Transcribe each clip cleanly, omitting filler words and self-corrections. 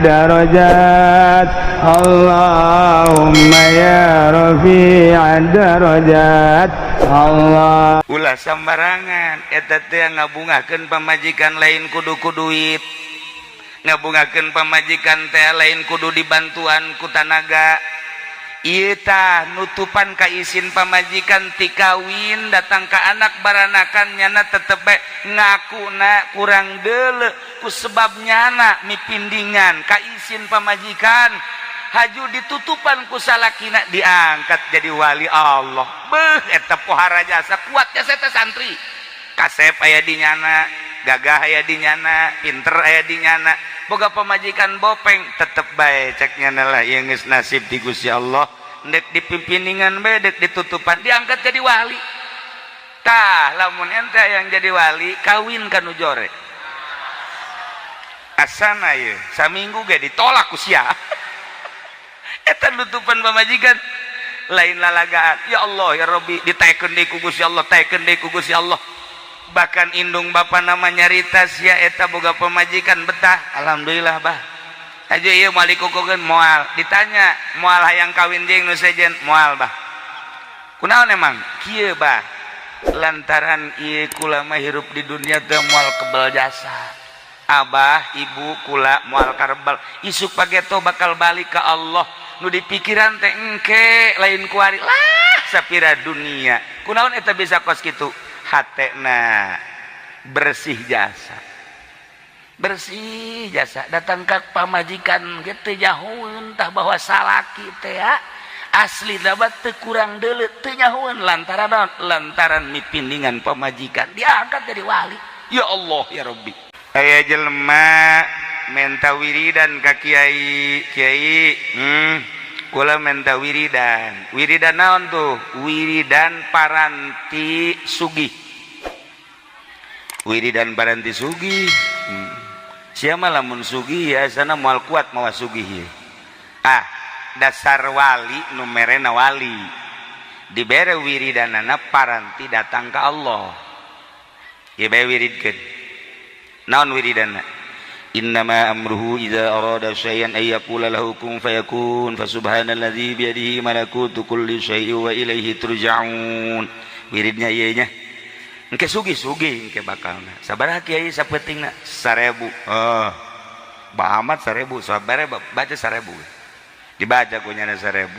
darajat Allahumma ya rafi'ad darajat Allah. Ulah sembarangan eta teh ngabungakeun pamajikan lain kudu ku duit, ngabungakeun pamajikan teh lain kudu dibantuan ku tanaga. Ieu tah nutupan ka isin pamajikan ti kawin datang ka anak baranakan nyana tetep bae ngakuna kurang deuleu ku sebab nyana mipindingan ka isin pamajikan haju ditutupan ku salakina diangkat jadi wali Allah. Beuh eta pohara jasa kuat jasa eta santri. Kasep aya di nyana, gagah aya di nyana, pinter aya di nyana, boga pamajikan bopeng tetep bae cek nyana lah ieu geus nasib di Gusti Allah. Dek dipimpiningan bae dek ditutupan diangkat jadi wali. Tah lamun ente yang jadi wali kawin ka nu jore. Asana ieu saminggu ge ditolak ku sia. Eta nutupan pamajikan lain lalagaan. Ya Allah ya Rabbi ditaekeun deui ku Gusti Allah, taekeun deui ku Gusti Allah. Bahkan indung bapa nama nyarita sia eta boga pamajikan betah. Alhamdulillah bah. Aja ieu moal dikukukeun moal. Ditanya moal hayang kawin jeung nu sejen moal bah. Kunaon emang? Kieu bah. Lantaran ieu kula mah hirup di dunia teh moal kebal jasa. Abah, ibu kula moal karebal. Isuk pageto bakal balik ka Allah. Nu dipikiran teh engke lain kuari lah sapira dunia. Kunaon eta bisa kos kitu? Hatena bersih jasa, bersih jasa datang ke pamajikan gitu nyahueun tah bahwa salaki teh ya asli dapat teu kurang deuleu teu nyahueun lantaran mipindingan pamajikan diangkat jadi wali. Ya Allah ya Rabbi. Aya jelema menta wiridan ka kiai kula menta wiridan naon tuh? Wiridan paranti sugih. Wiridan paranti sugih. Siapa lamun sugih ya sana moal kuat mawa sugih ya. Dasar wali numerena wali. Dibere wiridanana paranti datang ke Allah. Ya bae wiridkeun. Naon wiridana? Innama amruhu idza arada syai'an ay yaqula lahu kun fayakun fasubhanalladzi biyadihi malakutu kulli syai'in wa ilaihi turja'un. Wiridnya ieu nya engke sugih-sugih engke bakalna. Sabaraha kiai sapetingna? 1000. Bah amat 1000 sabare baca 1000. Dibaca ku nyana 1000.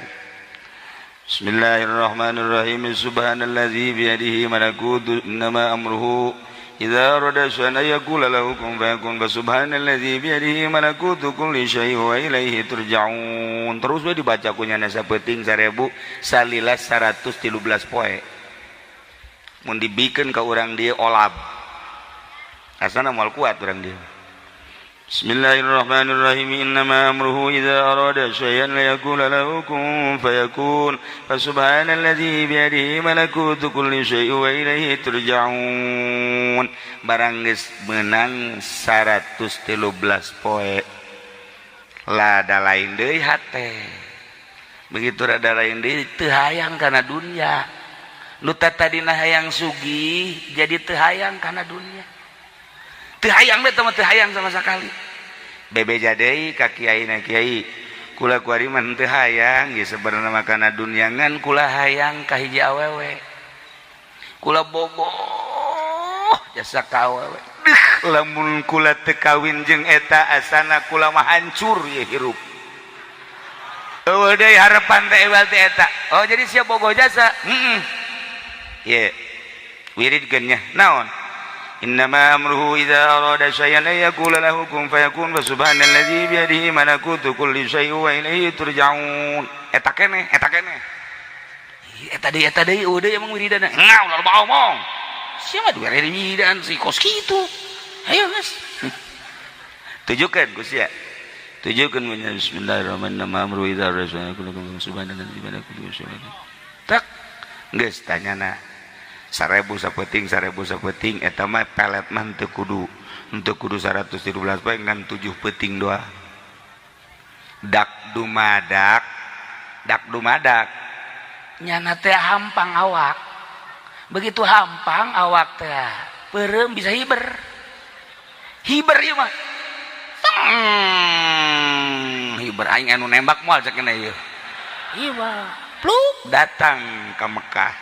Bismillahirrahmanirrahim. Subhanalladzi biyadihi malakutu innama amruhu idza arada syai'an yaqula lahu kun fayakun subhanalladzi biyadihi malakutu kulli syai'in wa ilaihi turja'un. Terus we dibaca ku nyana saeuting 1000 salila 113 poe. Mun dibikeun ka urang dieu olab. Asana moal kuat urang dieu. Bismillahirrahmanirrahim. Innama amruhu idza arada syai'an yaqula lahu kun fayakun subhanalladzi biyadihi malakutu kulli syai'in wa ilaihi turja'un. Barang geus meunang 113 poe lada lain deui hate. Begitu rada lain deui teu hayang kana dunya. Nu tadina hayang sugih jadi teu hayang kana dunya. Teu hayang we teh teu hayang sama sakali. Bebeja deui ka kiaina kiai. Kula kuari mah teu hayang ge sabenerna mah kana dunya ngan kula hayang ka hiji awewe. Kula bogoh jasa ka awewe. Lamun kula teu kawin jeung eta asana kula mah hancur ye hirup. Eueuh deui harapan teh ewal teh eta. Oh jadi sia bogoh jasa. Ye. Wiridkeun nya. Naon? Innama amruhu idza arada syai'an yaqula lahu kun fayakun subhanalladzi biyadihi malakutu kulli syai'in wa ilaihi turja'un. Eta keneh. Eta deui eueuh emang wiridana. Ngau ulah loba omong. Sia mah dua wiridan si kos kitu. Ayo geus. Tujukeun ku sia. Tujukeun mun bismillahirrahmanirrahim. Amruhu idza arada syai'an yaqula lahu subhanalladzi biyadihi kulli syai'in. Tak geus tanyana 1000 sapeting eta mah pelet mah teu kudu 113 poe ngan 7 peuting doang. Dak dumadak nyana teh hampang awak. Begitu hampang awak teh peureum bisa hiber ieu mah. beraing anu nembak moal cek kena ieu. Iya mah. Pluk. Datang ke Mekah.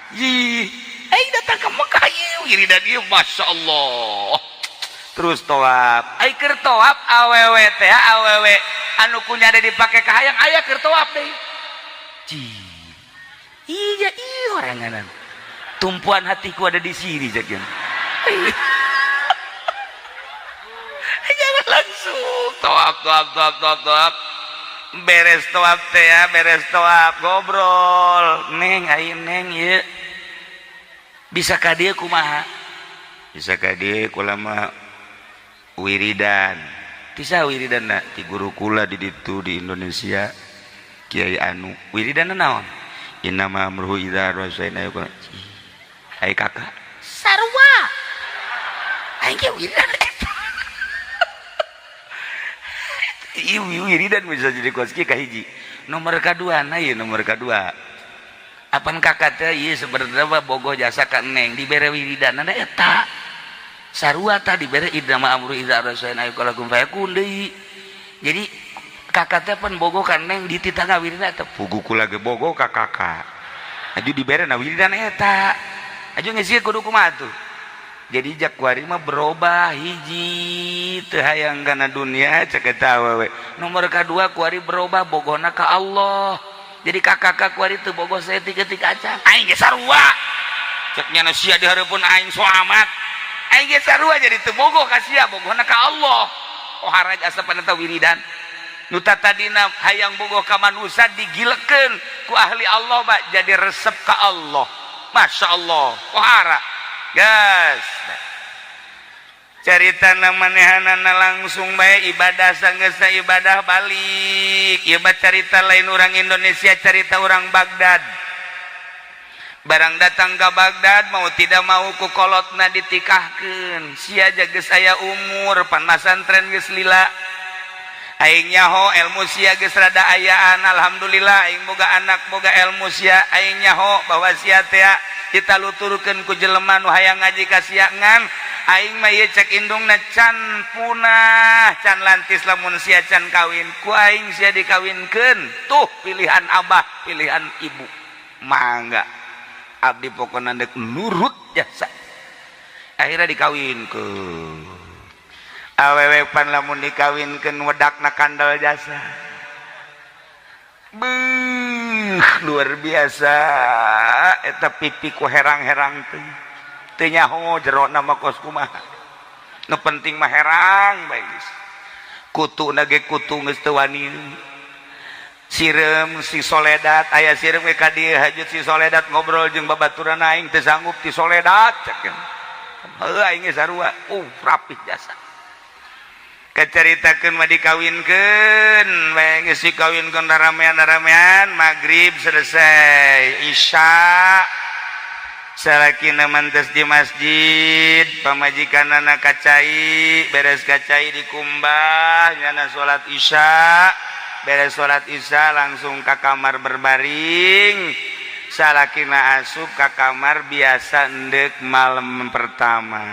Aing datang ke Mekah ieu wiridan ieu masyaallah. Terus tawaf. Aing keur tawaf awewe teh awewe anu kunyada dipake ka hayang aya keur tawaf deui. Iya oranganan. Tumpuan hatiku ada di sini cek ieu. Jangan langsung tawaf. Beres tawaf teh ya, beres tawaf ngobrol. Neng aing neng ieu. Bisa ka dieu kumaha? Bisa ka dieu kula mah wiridan. Tisa wiridanna ti guru kula di ditu di Indonesia. Kiai Anu. Wiridanna naon? Innama amruhu idza rasaina yaqul. Hai kakak. Sarua. Aing ge wiridan. Wiridan bisa jadi koski kahiji. Nomor kedua nah ieu nomor kedua. Apan kakak teh ieu sebenarnya bogoh jasa ka neng dibere wiridanna eta. Sarua tah dibere idama amru idza rasaina yaqalakum fayakun deui. Jadi kakak teh pan bogoh ka neng dititangga wiridan eta pugu kula ge bogoh ka kakak. Aju dibere na wiridan eta. Aju ngeusi kudu kumaha tuh. Jadi jak kuari mah berubah hiji teu hayang kana dunia cek eta awewe. Nomor kedua kuari berubah bogohna ka Allah. Jadi kakak kuari teu bogoh saeutik-eutik acan. Aing ge sarua. Cek nya sia di hareupeun aing so amat. Aing ge sarua jadi teu bogoh ka sia bogohna ka Allah. Oh haraj asapan eta wiridan. Nu tadina hayang bogoh ka manusia digilekeun ku ahli Allah Pak jadi resep ka Allah. Masyaallah. Oh hara. Gas cerita manehanana langsung bae ibadah sanggesa ibadah balik ieu mah cerita lain orang Indonesia cerita orang Baghdad barang datang ke Baghdad mau tidak mau ku kolotna ditikahkeun sia geus aya umur pan masantren geus lila aing nyaho ilmu sia geus rada ayaan alhamdulillah aing boga anak boga ilmu sia aing nyaho bahwa sia teh kita luturkeun ku jelema nu hayang ngaji kasiangan aing mah ieu cek indungna can punah can lantis lamun sia can kawin ku aing sia dikawinkeun tuh pilihan abah pilihan ibu mangga abdi pokona deuk nurut jasa akhirnya dikawinkeun awewe pan lamun dikawinkeun wedakna kandal jasa luar biasa eta pipi ku herang-herang teu nyaho jero nama kos kumaha nu penting mah herang bae geus kutuna ge kutu geus teu wani sireum si Soledat aya sireum ge ka dieu hajut si Soledat ngobrol jeung babaturan aing teu sanggup ti Soledat cek heuh aing ge sarua rapih jasa kacaritakeun mah dikawinkeun bae geus dikawinkeun ramean magrib selesai isya salakina mantes di masjid pamajikanana kacai beres kacai dikumbah nyana salat isya beres salat isya langsung ka kamar berbaring salakina asup ka kamar biasa endek malam pertama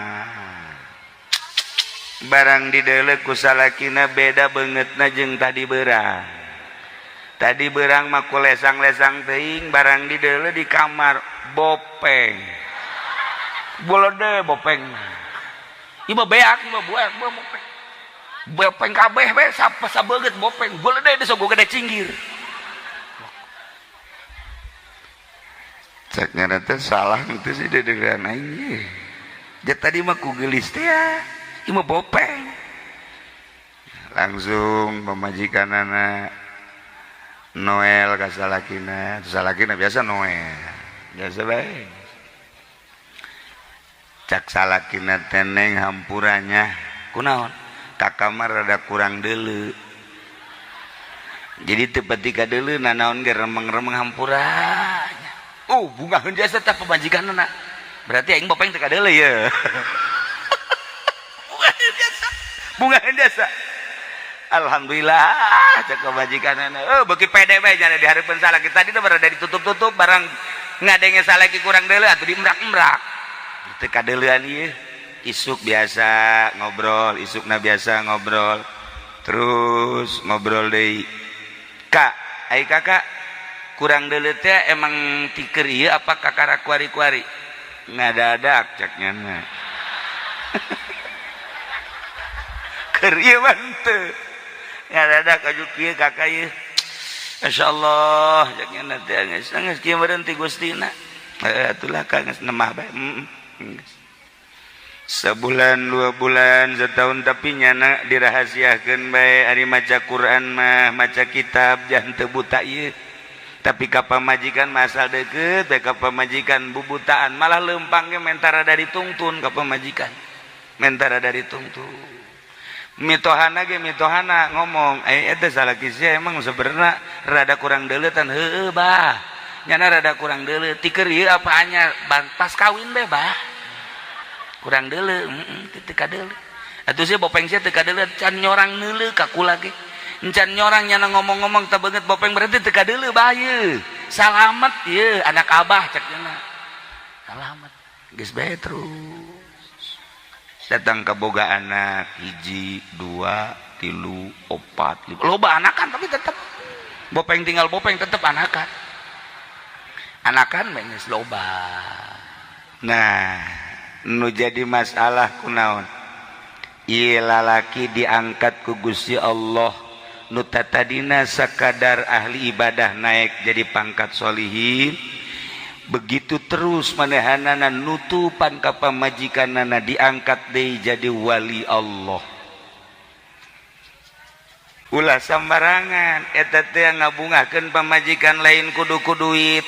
barang di deuleu ku salakina beda beungeutna jeung tadi beurang mah ku lesang-lesang teuing barang di deuleu di kamar bopeng bolode bopeng ieu mah beak ieu mah buak bopeng kabeh we sabeget bopeng bolode deus go gede cinggir cek nyana teh salah teh si dedegan aing ge ja tadi mah ku geulis teh ya ieu mah bopeng langsung pamajikanana Noel ka salakina biasa Noel biasa bae cak salakina teneng hampuranya kunaon ka kamar rada kurang deuleu jadi teu peti ka deuleu nanaon ge remeng-remeng hampuranya bungaheun jasa tah pamajikanana berarti aing bopeng teu ka deuleu ye bungaheun jasa alhamdulillah cek pamajikanana beuki pede bae nya di hareupeun salaki tadi teh berada ditutup-tutup barang ngadenge salaki kurang deuleu atuh diemrak-emrak teu kadeuleuan ieu isuk biasa ngobrol isukna biasa ngobrol terus ngobrol deui Kak, ai kakak kurang deuleu teh emang tiker ieu apa kakara kuari-kuari? Ngadadak ceknya mah. Keur ieu mah teu. Ngadadak aju kieu kakak ieu. Masyaallah ceknya teh geus kieu meureun ti Gustina. Atulah Kang geus nemah bae. Sebulan 2 bulan setahun tapi nyana dirahasiakeun bae ari maca Quran mah maca kitab jangan teu buta ieu. Tapi ka pamajikan masal deukeut bae ka pamajikan bubutaan malah leumpang ge mentara dari tungtun ka pamajikan. Mentara dari tungtun. Mitohana ge mitohana ngomong eta salaki sia emang sebenarnya rada kurang deuleutan heueuh bah. Nyana rada kurang deuleu ti keur ieu apa anyar pas kawin bae bah. Kurang deuleu teu kadeuleu. Atuh sia bopeng sia teu kadeuleu can nyorang neuleu ka kula ge. Encan nyorang nyana ngomong-ngomong teu beungeut bopeng berarti teu kadeuleu bah ieu. Salamet ieu anak abah cek cenah. Salamet. Geus bae terus. Datang ke boga anak 1 2 3 4 5 loba anakan tapi tetep bopeng tinggal bopeng tetep anakan geus loba. Nah nu jadi masalah kunaon ieu lalaki diangkat ku Gusti Allah nu tadina sakadar ahli ibadah naik jadi pangkat sholihin. Begitu terus manehanana nutupan ka pamajikanana diangkat deui jadi wali Allah. Ulah sambarangan eta teh ngabungakeun pamajikan lain kudu ku duit.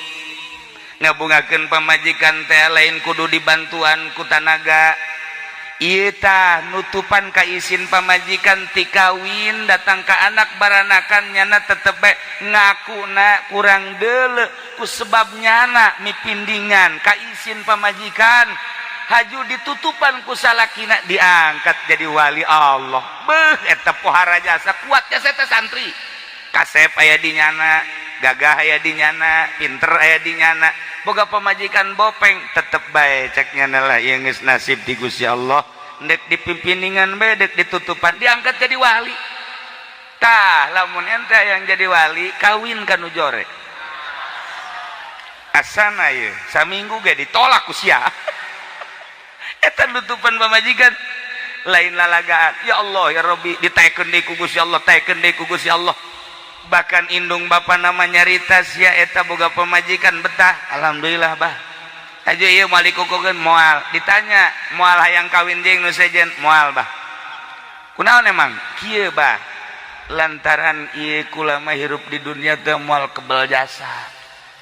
Ngabungakeun pamajikan teh lain kudu dibantuan ku tanaga. Ieu tah nutupan ka isin pamajikan ti kawin datang ka anak baranakan nyana tetep bae ngakuna kurang deuleu ku sebab nyana mipindingan ka isin pamajikan haju ditutupan ku salakina diangkat jadi wali Allah. Beuh eta pohara jasa kuat jasa eta santri. Kasep aya di nyana, gagah aya di nyana, pinter aya di nyana. Boga pamajikan bopeng tetep bae cek nyana lah ieu geus nasib di Gusti Allah. Dek dipimpiningan bae dek ditutupan diangkat jadi wali. Tah lamun ente yang jadi wali kawin ka nu jore. Asana ieu saminggu ge ditolak ku sia. Eta nutupan pamajikan lain lalagaan. Ya Allah ya Rabbi ditaekeun deui ku Gusti Allah, taekeun deui ku Gusti Allah. Bahkan indung bapa nama nyarita sia eta boga pamajikan betah. Alhamdulillah bah. Aja ieu moal dikukukeun moal. Ditanya moal hayang kawin jeung nu sejen moal bah. Kunaon emang? Kieu bah. Lantaran ieu kula mah hirup di dunia teh moal kebal jasa.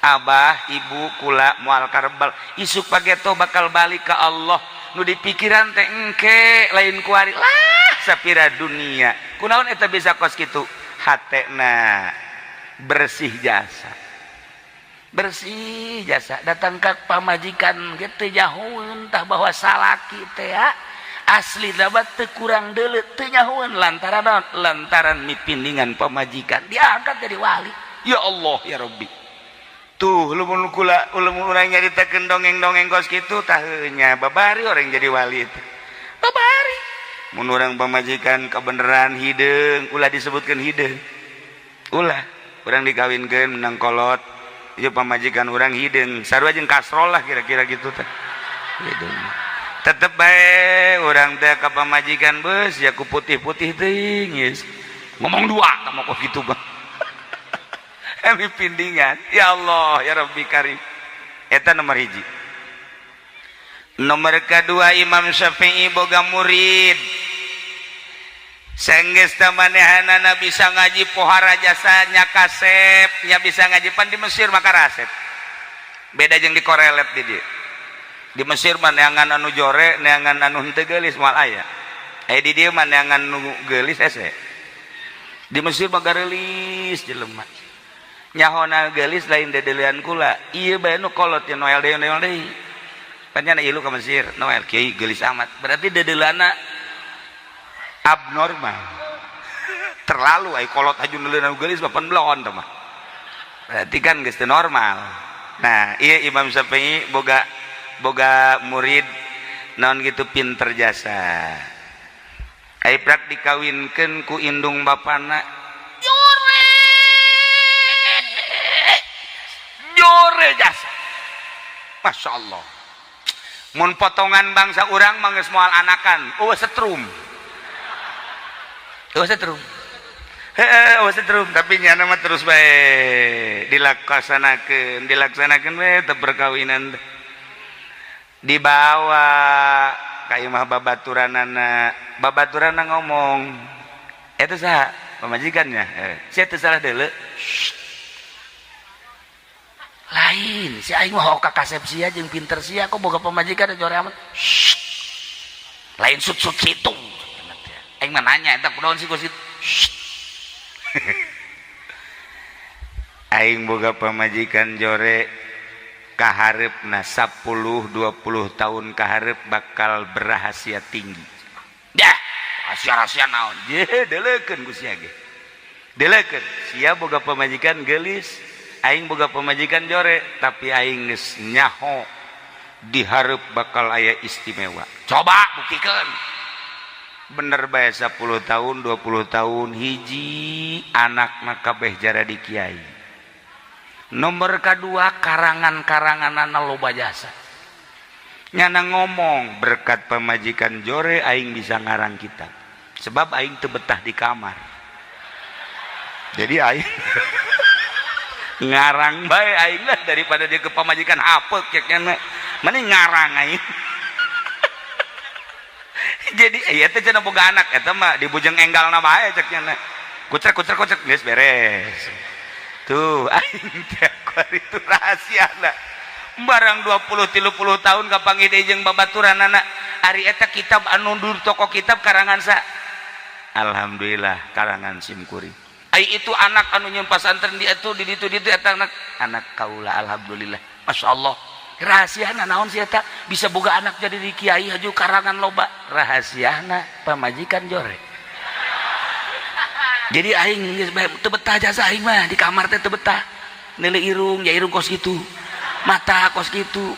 Abah, ibu kula moal karebal. Isuk pageto bakal balik ka Allah. Nu dipikiran teh engke lain kuari lah sapira dunia. Kunaon eta bisa kos kitu? Hatena bersih jasa. Bersih jasa datang ke pamajikan gitu nyahueun tah bahwa salaki teh asli dapat teu kurang deuleu teu nyahueun lantaran mipindingan pamajikan diangkat jadi wali. Ya Allah ya Rabbi. Tuh lamun kula ulun urang nyaritakeun dongeng-dongeng kos kitu tah nya babari orang jadi wali teh. Babari. Mun urang pamajikan kebenaran hideung ulah disebutkeun hideung. Ulah urang dikawinkeun menang kolot. Ieu pamajikan urang hideung sarua jeung kasrol lah kira-kira gitu teh. Hideung. Tetep bae urang teh ka pamajikan beus ya ku putih-putih teuing geus. Ngomong dua tah kok kitu bang. Emi pindingan. Ya Allah ya Rabbi karim. Eta nomor 1. Nomor kedua Imam Syafi'i boga murid. Senggeus teh manehanana bisa ngaji pohara jasa nya kasep, nya bisa ngaji pan di Mesir maka rasep. Beda jeung di korelet di dieu. Di Mesir mah neangan anu jore, neangan anu henteu geulis moal aya. Aya di dieu mah neangan nu geulis ese. Di Mesir mah gareulis jelema. Nyahona geulis lain dedeulean kula. Ieu bae nu kolot nya Noel deui. Panya ilu ka Mesir, Noel kieu geulis amat. Berarti dedeuleana abnormal. Terlalu ai kolot aju neuleun geulis papan blon teh mah. Berarti kan geus teu normal. Nah, ieu Imam Syafi'i boga murid naon gitu pinter jasa. Ai prak dikawinkeun ku indung bapana. Jore boleh jasa. Masya Allah. Mun potongan bangsa urang mangges moal anakan. Setrum. Setrum. Setrum. Tapi nyana mah terus bae dilaksanakeun we teu perkawinan. Dibawa ka imah babaturanna ngomong. Eta saha? Pamajikannya. Sia teu salah deuleu. Lain si aing mah ka kasep sia jeung pinter sia kok boga pamajikan jore amat. Lain sut-sut situng. Aing mah nanya eta kunaon sih ku situ. Aing boga pamajikan jore kahareupna 10-20 tahun kahareup bakal berahasia tinggi. Dah, rahasia-rahasia naon? Je deleukeun ku sia ge. Deleukeun sia boga pamajikan geulis. Aing boga pamajikan jore tapi aing geus nyaho dihareup bakal aya istimewa. Coba buktikeun. Bener bae 10 tahun 20 tahun hiji anakna kabeh jara di kiai. Nomor kedua karangan-karanganana loba jasa. Nyana ngomong berkat pamajikan jore aing bisa ngarang kitab. Sebab aing teu betah di kamar. Jadi aing ngarang bae aing lah daripada dia ke pamajikan apek nya mending ngarang aing. Jadi ieu teh cenah boga anak eta mah dibujeng enggalna bae cek nya kucek geus beres. Tuh aing teh itu rahasiana. Barang 20-30 tahun kapanggih deui jeung babaturanana ari eta kitab anu dur toko kitab karangan sa. Alhamdulillah karangan Simkuring. Ai itu anak anu nyeun pasantren di ditu eta anak kaula alhamdulillah. Masya Allah. Rahasiana naon sih eta bisa boga anak jadi di kiai haju karangan loba. Rahasiana pamajikan jore. Jadi aing geus teu betah jasa aing mah di kamar teh teu betah. Neule irung ya irung kos kitu. Mata kos kitu.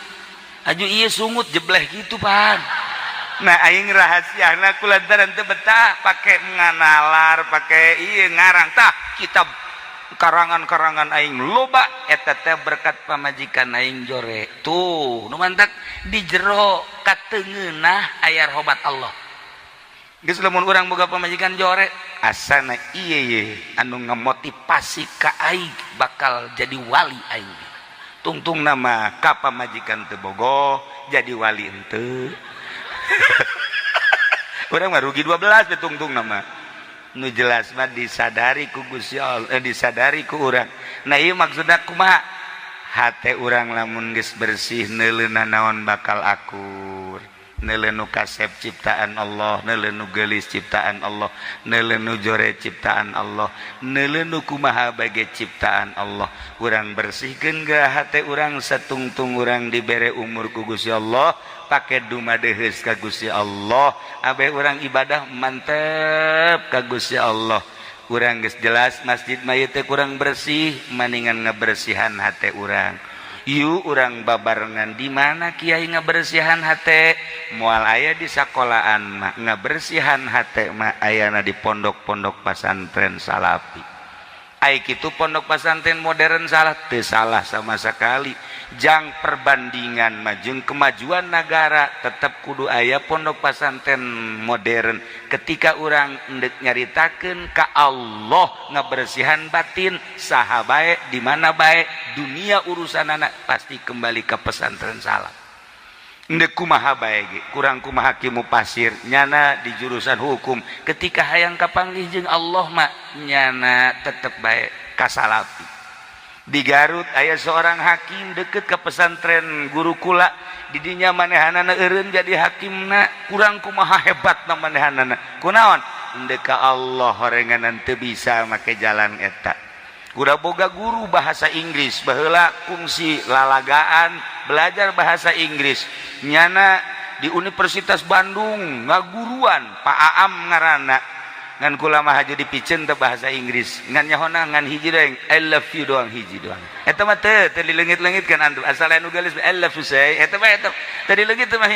Haju ieu sungut jebleh kitu pan. Nah aing rahasiana kulantaran teu betah pake nganalar pake ieu ngarang tah kitab karangan-karangan aing loba eta teh berkat pamajikan aing jore. Tuh nu mantak di jero kateungeunah aya rahmat Allah. Geus lamun urang boga pamajikan jore asana ieu anu ngamotivasi ka aing bakal jadi wali aing. Tungtung nama ka pamajikan teu bogoh jadi wali henteu. Urang mah rugi 12 betungtung nama. Nu jelas mah disadari ku Gusti Allah, disadari ku urang. Nah ieu maksudna kumaha? Hate urang lamun geus bersih neuleuna naon bakal akur. Neuleu kasep ciptaan Allah, neuleu geulis ciptaan Allah, neuleu jore ciptaan Allah, neuleu kumaha bage ciptaan Allah. Urang bersihkeun ge hate urang satungtung urang dibere umur ku Gusti Allah. Pakai dumadeheus ka Gusti Allah abe urang ibadah mantep ka Gusti Allah. Urang geus jelas masjid mah teh kurang bersih maningan ngabersihan hate urang. Ieu urang babarengan di mana kiai ngabersihan hate moal aya di sakolahan mah ngabersihan hate mah ayana di pondok-pondok pesantren salafi. Ai kitu pondok pesantren modern salah teu salah sama sekali. Jang perbandingan majeng kemajuan negara tetap kudu aya pondok pesantren modern ketika orang endek nyaritakeun ka Allah ngabersihan batin saha bae di mana bae dunia urusan anak pasti kembali ke pesantren salaf. Endek kumaha bae ge kurang kumaha kimu pasir nyana di jurusan hukum ketika hayang kapanggih jeung Allah mah nyana tetep bae ka salafi. Di Garut aya seorang hakim deket ke pesantren gurukula didinya manehanana eureun jadi hakimna kurang kumaha hebatna manehanana kunaon endek ka Allah horenganan teu bisa make jalan eta. Kuda boga guru bahasa Inggris baheula kungsi lalagaan belajar bahasa Inggris nyana di Universitas Bandung ngaguruan Pak Aam ngaranna ngan kula mah haju dipicen teh bahasa Inggris ngan nyahona ngan hiji doang I love you doang hiji doang eta mah teu dileungit-leungitkeun antum asal anu geus I love you say eta mah eta teu dileungit teh mah.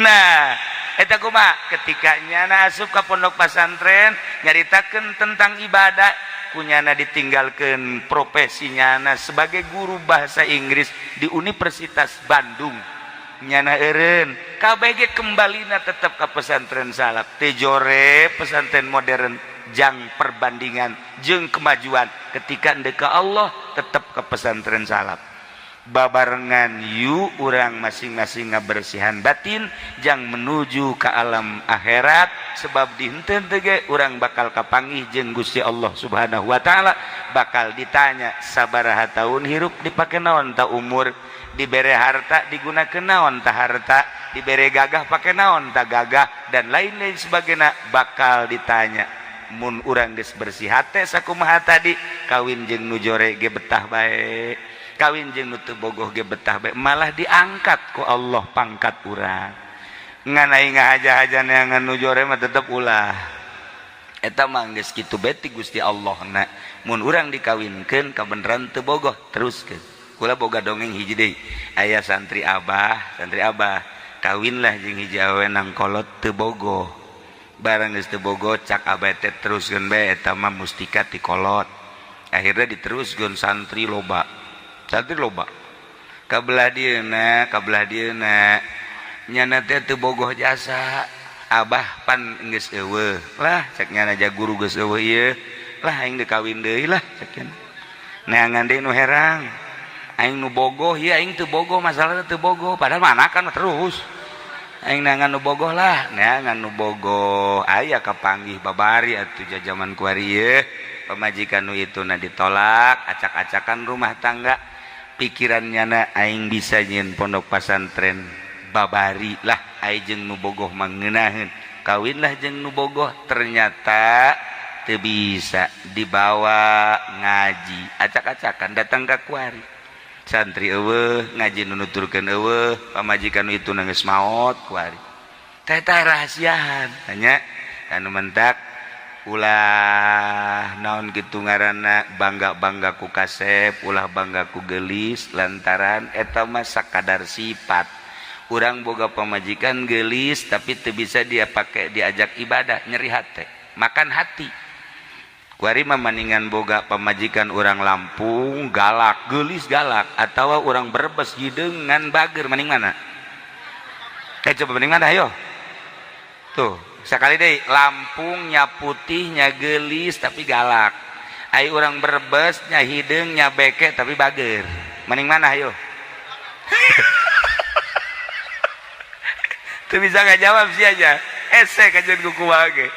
Nah eta kumaha ketika nyana asup ka pondok pesantren nyaritakeun tentang ibadah kunyana ditinggalkan profesinya sebagai guru bahasa Inggris di Universitas Bandung nyana eureun KBG kembalina tetap ke pesantren salaf tejore pesantren modern jang perbandingan jeung kemajuan ketika ndeka Allah tetap ke pesantren salaf babarengan yu urang masing-masing ngabersihan batin jang menuju ke alam akhirat sebab di henteu teh urang bakal kapanggih jeung Gusti Allah Subhanahu wa taala bakal ditanya sabaraha taun hirup dipake naon ta umur dibere harta digunakeun naon ta harta dibere gagah pake naon ta gagah dan lain-lain sebagainya bakal ditanya mun urang geus bersih hate sakumaha tadi kawin jeung nu jore ge betah bae kawin jeung nu teu bogoh ge betah bae malah diangkat ku Allah pangkat urang ngan aing ngahaja-hajan yang nu jore mah tetep ulah eta mah geus kitu bae ti Gusti Allah na mun urang dikawinkeun kabeneran teu bogoh teruskeun kula boga dongeng hiji deui aya santri abah kawinlah jeung hiji awewe nang kolot teu bogoh barang geus teu bogoh cak abah teh teruskeun bae eta mah mustika ti kolot akhirnya diteruskeun santri loba kabelah dieuna nyana teh teu bogoh jasa abah pan geus eueuh lah cek nyana ja guru geus eueuh ieu lah aing dikawin deui lah cek cenah neangan deui nu herang aing nu bogoh ieu aing teu bogoh masalahna teu bogoh padahal mah anakan terus aing neangan nu bogoh lah neangan nu bogoh aya kapanggih babari atuh jajaman kuari ieu pamajikan nu ituna ditolak acak-acakan rumah tangga pikirannya na aing bisa nyeun pondok pesantren babari lah aing jeung nu bogoh mangeunaheun kawinlah jeung nu bogoh ternyata teu bisa dibawa ngaji acak-acakan datang ka kuari santri eueuh ngaji nu nuturkeun eueuh pamajikan nu itu geus maot kuari teh rahasiaan tanya anu mentak ulah naon kitu ngaranna bangga ku kasep ulah bangga ku geulis lantaran eta mah sakadar sifat urang boga pamajikan geulis tapi teu bisa dia pake diajak ibadah nyeri hate makan hati kuari mah maningan boga pamajikan urang Lampung galak geulis galak atawa urang Brebes hideung ngan bager maning mana coba maning mana ayo tuh sekali deh Lampung nya putih nya gelis tapi galak ai urang Brebes nya hideung nya beke tapi bager maning mana ayo tuh bisa ngajawab sih aja ese kajian kuku wage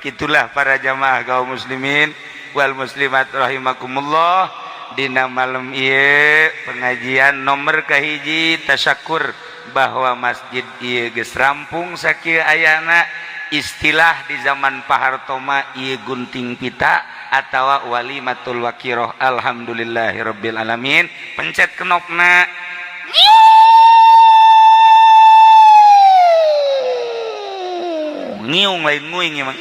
gitulah para jamaah kaum muslimin wal muslimat rahimakumullah dina malam ieu pengajian nomor kahiji tasyakur bahwa masjid ieu geus rampung sakieu ayana istilah di zaman Pak Harto mah ieu gunting pita atawa walimatul wakiroh alhamdulillahirabbil alamin pencet knopna ngiung lain nguing emang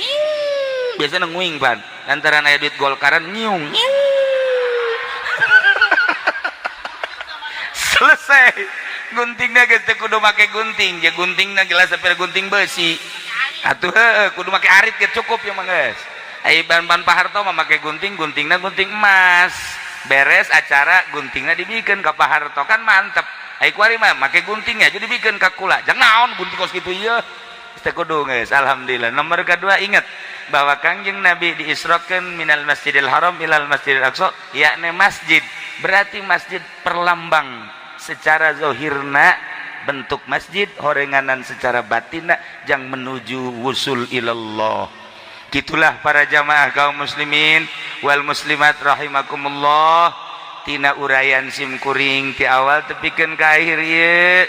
biasanya nguing pan lantaran aya duit golkaran ngiung selesai guntingna geus teu kudu make gunting ya guntingna geus saper gunting besi atuh kudu make arit ge cukup ya mah geus ai ban-ban Pak Harto mah make guntingna gunting emas beres acara guntingna dibikeun ka Pak Harto kan mantep ai kuari mah make guntingnya jadi dibikeun ka kula jangan naon gunting kos kitu ieu teu kudu geus alhamdulillah nomor kedua ingat bahwa Kangjeng Nabi diisrokeun minal Masjidil Haram ilal Masjidil Aqsa yakni masjid berarti masjid perlambang secara zahirna bentuk masjid horenganan secara batinna jang menuju wusul ilallah gitulah para jamaah kaum muslimin wal muslimat rahimakumullah tina urayan simkuring ti awal tepikeun ka akhir ieu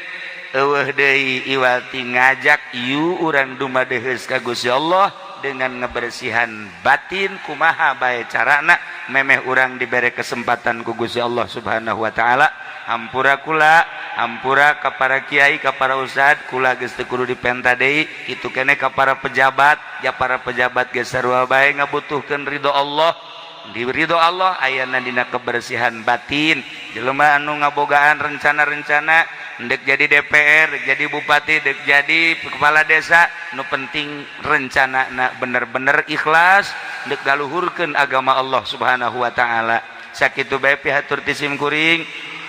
eueuh deui iwati ngajak ieu urang dumadeheus ka Gusti Allah dengan ngebersihan batin kumaha bae carana memeh urang dibere kesempatan ku Gusti Allah Subhanahu wa taala hampura kula hampura ka para kiai ka para ustad kula geus teu kudu dipenta deui kitu keneh ka para pejabat ya para pejabat geus sarua bae ngabutuhkeun ridho Allah di ridho Allah ayana dina kebersihan batin jelema anu ngabogaan rencana-rencana dek jadi DPR, dek jadi bupati, dek jadi kepala desa, nu penting rencana na bener-bener ikhlas, dek galuhurkeun agama Allah Subhanahu wa taala. Sakitu bae pihatur ti sim kuring.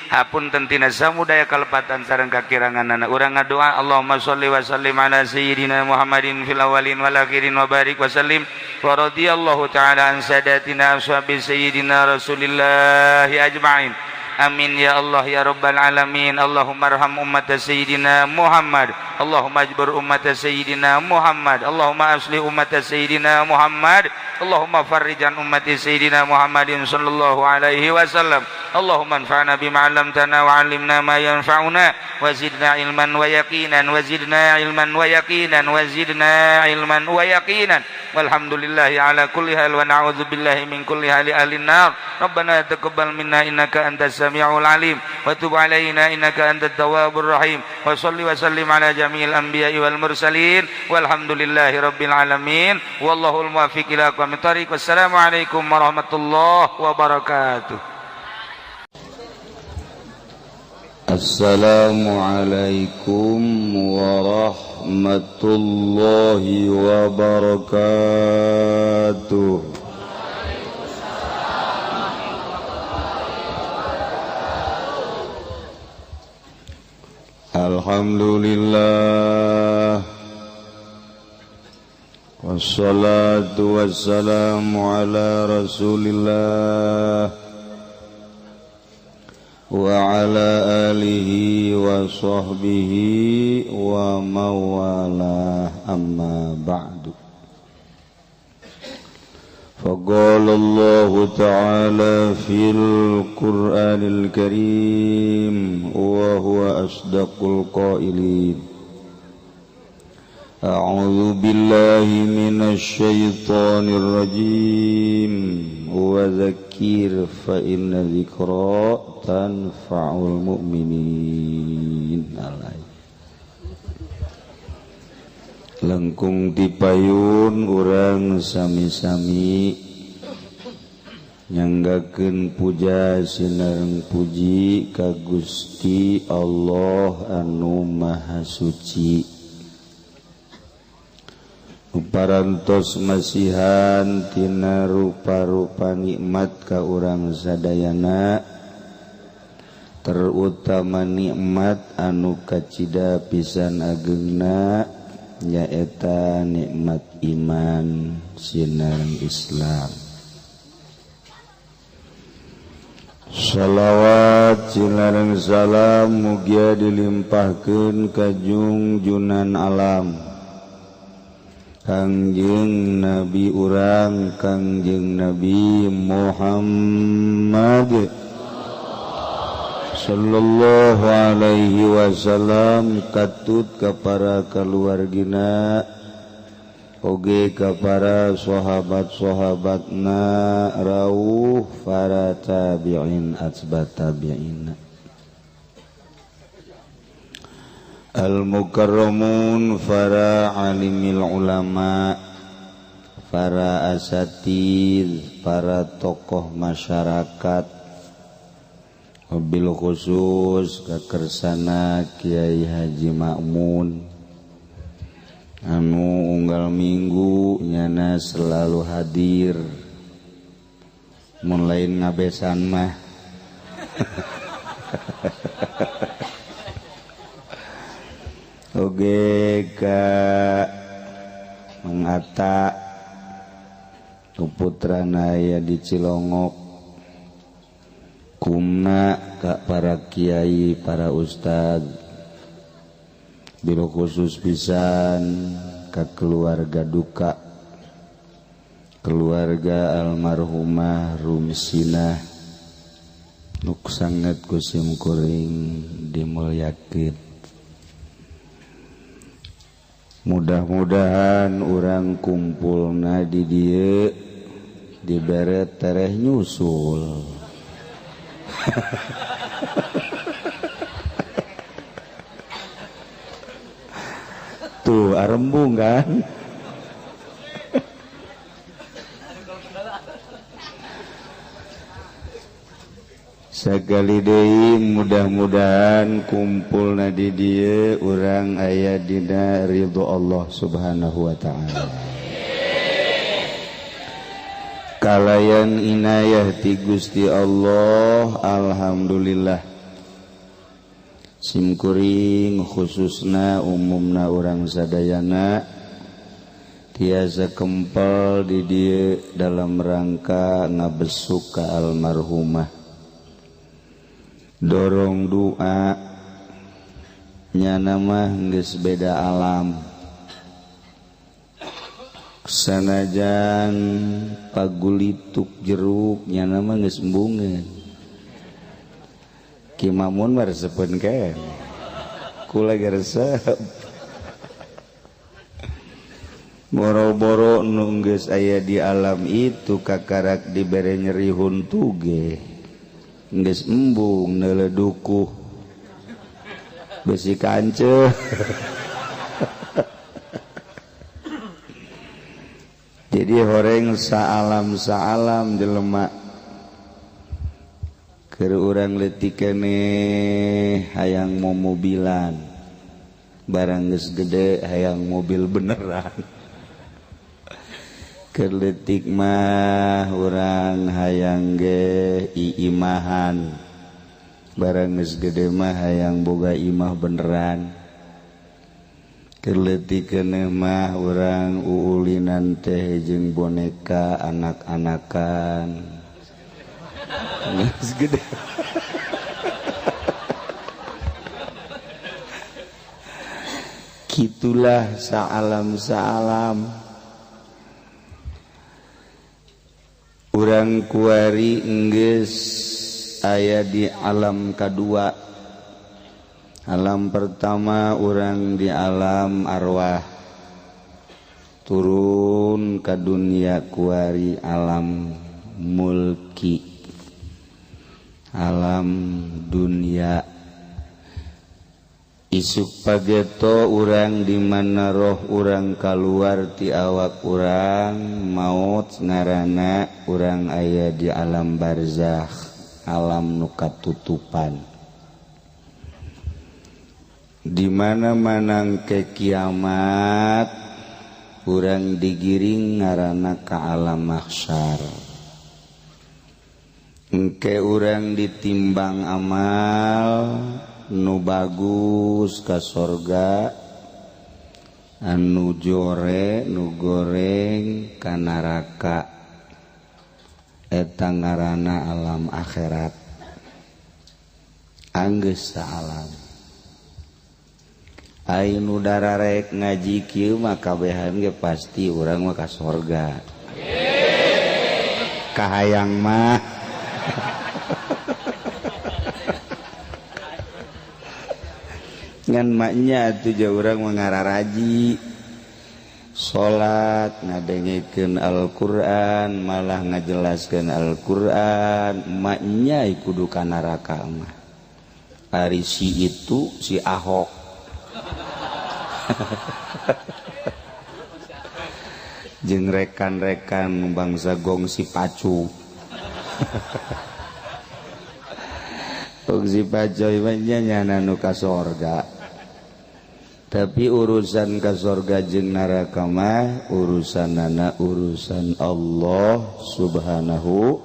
Hapun tentina samudaya kalepatan sareng kakiranganana urang ngadoa Allahumma sholli wa sallim ala sayyidina Muhammadin fil awwalin wal akhirin wa barik wa sallim wa radhiyallahu ta'ala an sadatina ashabi sayyidina Rasulillah ajma'in. Amin ya Allah ya rabbal alamin. Allahumma arham ummat sayyidina Muhammad, Allahumma ajbur ummat sayyidina Muhammad, Allahumma aslih ummat sayyidina Muhammad, Allahumma farrijan ummati sayyidina Muhammadin sallallahu alaihi wasallam. Allahumma anfa'na bima 'allamtana wa 'allimna ma yanfa'una wa zidna ilman wa yaqinan wa zidna ilman wa yaqinan wa zidna ilman wa yaqinan. Walhamdulillahi ala kulli hal wa na'udzu billahi min kulli hali ahli nar. Rabbana taqabbal minna innaka antas samiul alim wa tub alaina innaka antat tawwabur rahim. Wa shalli wa sallim ala jami'il anbiya'i wal mursalin walhamdulillahi rabbil alamin. Wallahul muwaffiq ila aqwamit thariq. Wassalamu alaikum warahmatullahi wabarakatuh. Assalamualaikum warahmatullahi wabarakatuh. Alhamdulillah wassalatu wassalamu ala Rasulillah wa ala alihi wa sahbihi wa mawalah, amma ba'du. Faqala Allah ta'ala fil Qur'anil Karim wa huwa asdaqul qailin. A'udzu billahi minasy syaithanir rajim. Wa dzakir fa inna dzikra tanfa'ul mu'minin. Langkung dipayun urang sami-sami nyanggakeun puja sinareng puji ka Gusti Allah anu Maha Suci. Parantos masihan tina rupa-rupa nikmat ka urang sadayana, terutama nikmat anu kacida pisan ageungna nyaeta nikmat iman sinareng Islam. Shalawat sinareng salam mugia dilimpahkeun ka junjunan alam Kangjeng Nabi urang Kangjeng Nabi Muhammad sallallahu alaihi wasallam, katut ka para kaluargina oge ka para sahabat-sahabatna rawuh para tabi'in atba tabi'in. Al-mukarramun para alimil ulama, para asatid, para tokoh masyarakat, wabil khusus kakersana Kiai Haji Ma'mun anu unggal minggu nyana selalu hadir, mun lain ngabesan mah oge ka mangata putrana aya di Cilongok, kumna ka para kiai, para ustad, bilo khusus pisan ka keluarga duka, keluarga almarhumah Rumsinah nuk sanget kusim kuring dimulyakeun. Mudah-mudahan urang kumpulna di dieu dibere tereh nyusul. Tuh arembung kan. Sakali deui mudah-mudahan kumpulna di dieu urang aya dina ridho Allah Subhanahu wa taala. Kalayan inayah ti Gusti Allah, alhamdulillah. Simkuring khususna umumna urang sadayana tiasa kempel di dieu dalam rangka ngabesuk ka almarhumah. Dorong doa nyana mah geus beda alam, sanajan pagulituk jeruk nyana mah geus embungeun. Ki Mamun mah resepeun keneh kula ge resep boro-boro nu geus aya di alam itu kakarak dibere nyeri huntu ge geus embung neuledukuh besi kanceuh. Jadi horeng saalam jelema keur urang leutik keneh hayang mobilan barang geus gede hayang mobil beneran. Keur leutik mah urang hayang ge iimahan barang geus gede mah hayang boga imah beneran. Keur leutik keneh mah urang uulinan teh jeung boneka anak-anakan geus gede. Kitulah saalam urang kuari enggeus aya di alam kadua. Alam pertama urang di alam arwah, turun ke dunia kuari alam mulki, alam dunia. Isuk pageto urang di mana roh urang keluar ti awak urang maut ngaranna urang aya di alam barzakh, alam nu katutupan. Di mana-mana ke kiamat urang digiring ngaranna ka alam mahsyar. Engke urang ditimbang amal nu bagus ka sorga, anu jore nu goreng ka neraka. Eta ngaranna alam akhirat. Anggeus saalam. Ai nu dararek ngaji kieu mah kabehan ge pasti urang mah ka sorga. Kahayang mah ngan maknya atuh ja urang mah ngararaji salat ngadengikeun Al-Qur'an malah ngajelaskeun Al-Qur'an maknya kudu ka neraka mah. Ari si itu si Ahok jeung rekan-rekan bangsa gongsi pacu. Gongsi pacu mah nyana nu ka sorga. Tapi urusan ka sorga jeung neraka mah urusanana urusan Allah Subhanahu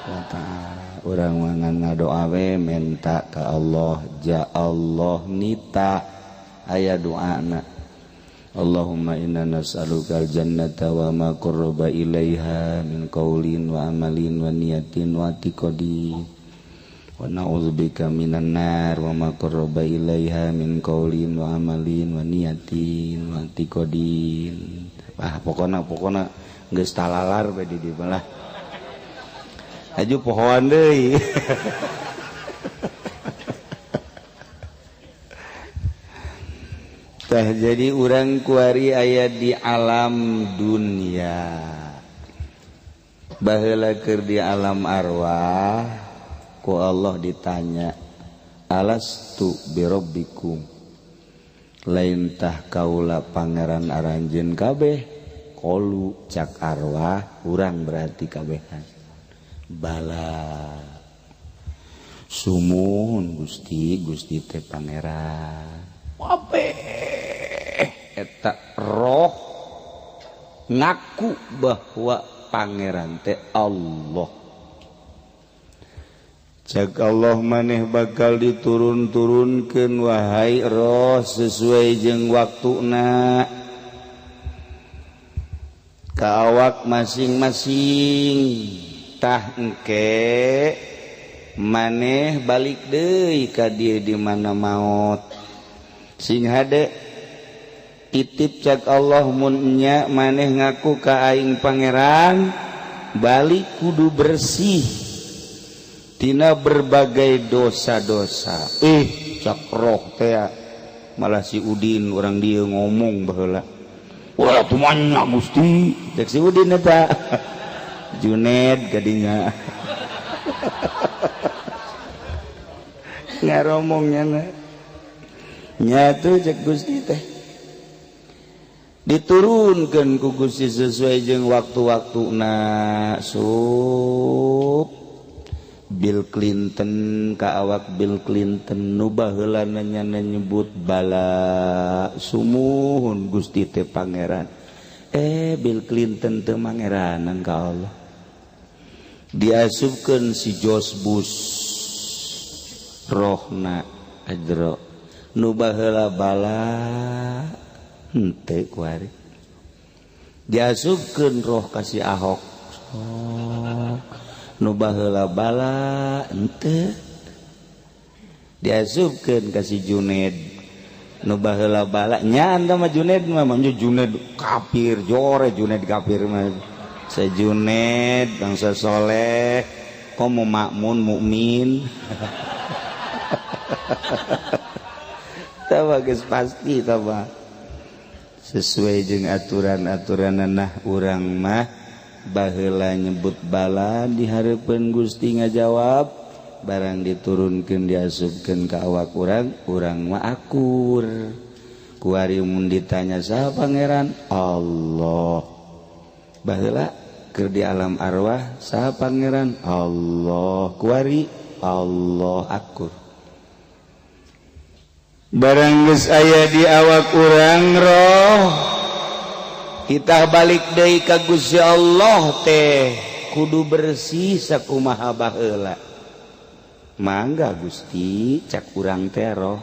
wa taala. Urang mah ngadoa we menta ka Allah, ja Allah nita aya doana. Allahumma inna nas'alukal jannata wa ma qarraba ilaiha min qaulin wa amalin wa niyatin wa i'tiqadin wa na'udzubika minan nar wa ma qarraba ilaiha min qaulin wa amalin wa niyatin wa i'tiqadin. Pokona geus talalar bae di dieu lah. Aju pohoan deui. Tah jadi urang kuari aya di alam dunia. Baheula keur di alam arwah ku Allah ditanya, alastu birabbikum, lain tah kaula pangeran aranjeun kabeh? Qalu cak arwah urang berarti kabehan. Bala Sumuhun Gusti, Gusti teh pangeran. Apa? Eta roh ngaku bahwa pangeran teh Allah. Cak Allah maneh bakal diturun-turunkeun wahai roh sesuai jeung waktuna ka awak masing-masing. Tah engke maneh balik deui ka dieu di mana maot. Sing hade titip cak Allah mun nya maneh ngaku ka aing pangeran balik kudu bersih tina berbagai dosa-dosa. Cak roh teh malah si Udin orang dia ngomong baheula. Wah tumanya Gusti. Dek si Udin eta. Junaid kadinya. Ngaromongnya na. Nyatu cek Gusti teh. Diturunkeun ku Gusti sesuai jeung waktu-waktuna. Bill Clinton ka awak Bill Clinton nu baheula nya nyebut bala sumuhun Gusti teh pangeran. Bill Clinton teh mangeranan ka Allah. Diasupkeun si George Bush rohna ajro nu baheula bala henteu kuari. Diasupkeun roh ka si Ahok. Nu baheula bala henteu. Diasupkeun ka si Junaid nu baheula bala nya anta mah Junaid mah Junaid kafir jore Junaid kafir mah sa Junaid bangsa soleh komo makmun mukmin tawa geus pasti tawa sesuai jeung aturan-aturanna urang mah baheula nyebut bala di hareupeun Gusti ngajawab barang diturunkeun diasupkeun ka awak urang mah akur. Kuari mun ditanya saha pangeran Allah. Baheula keur di alam arwah saha pangeran Allah. Kuari Allah akur. Barang geus aya di awak urang roh kita balik deui ka Gusti Allah teh kudu bersih sakumaha baheula. Mangga Gusti cak urang teh roh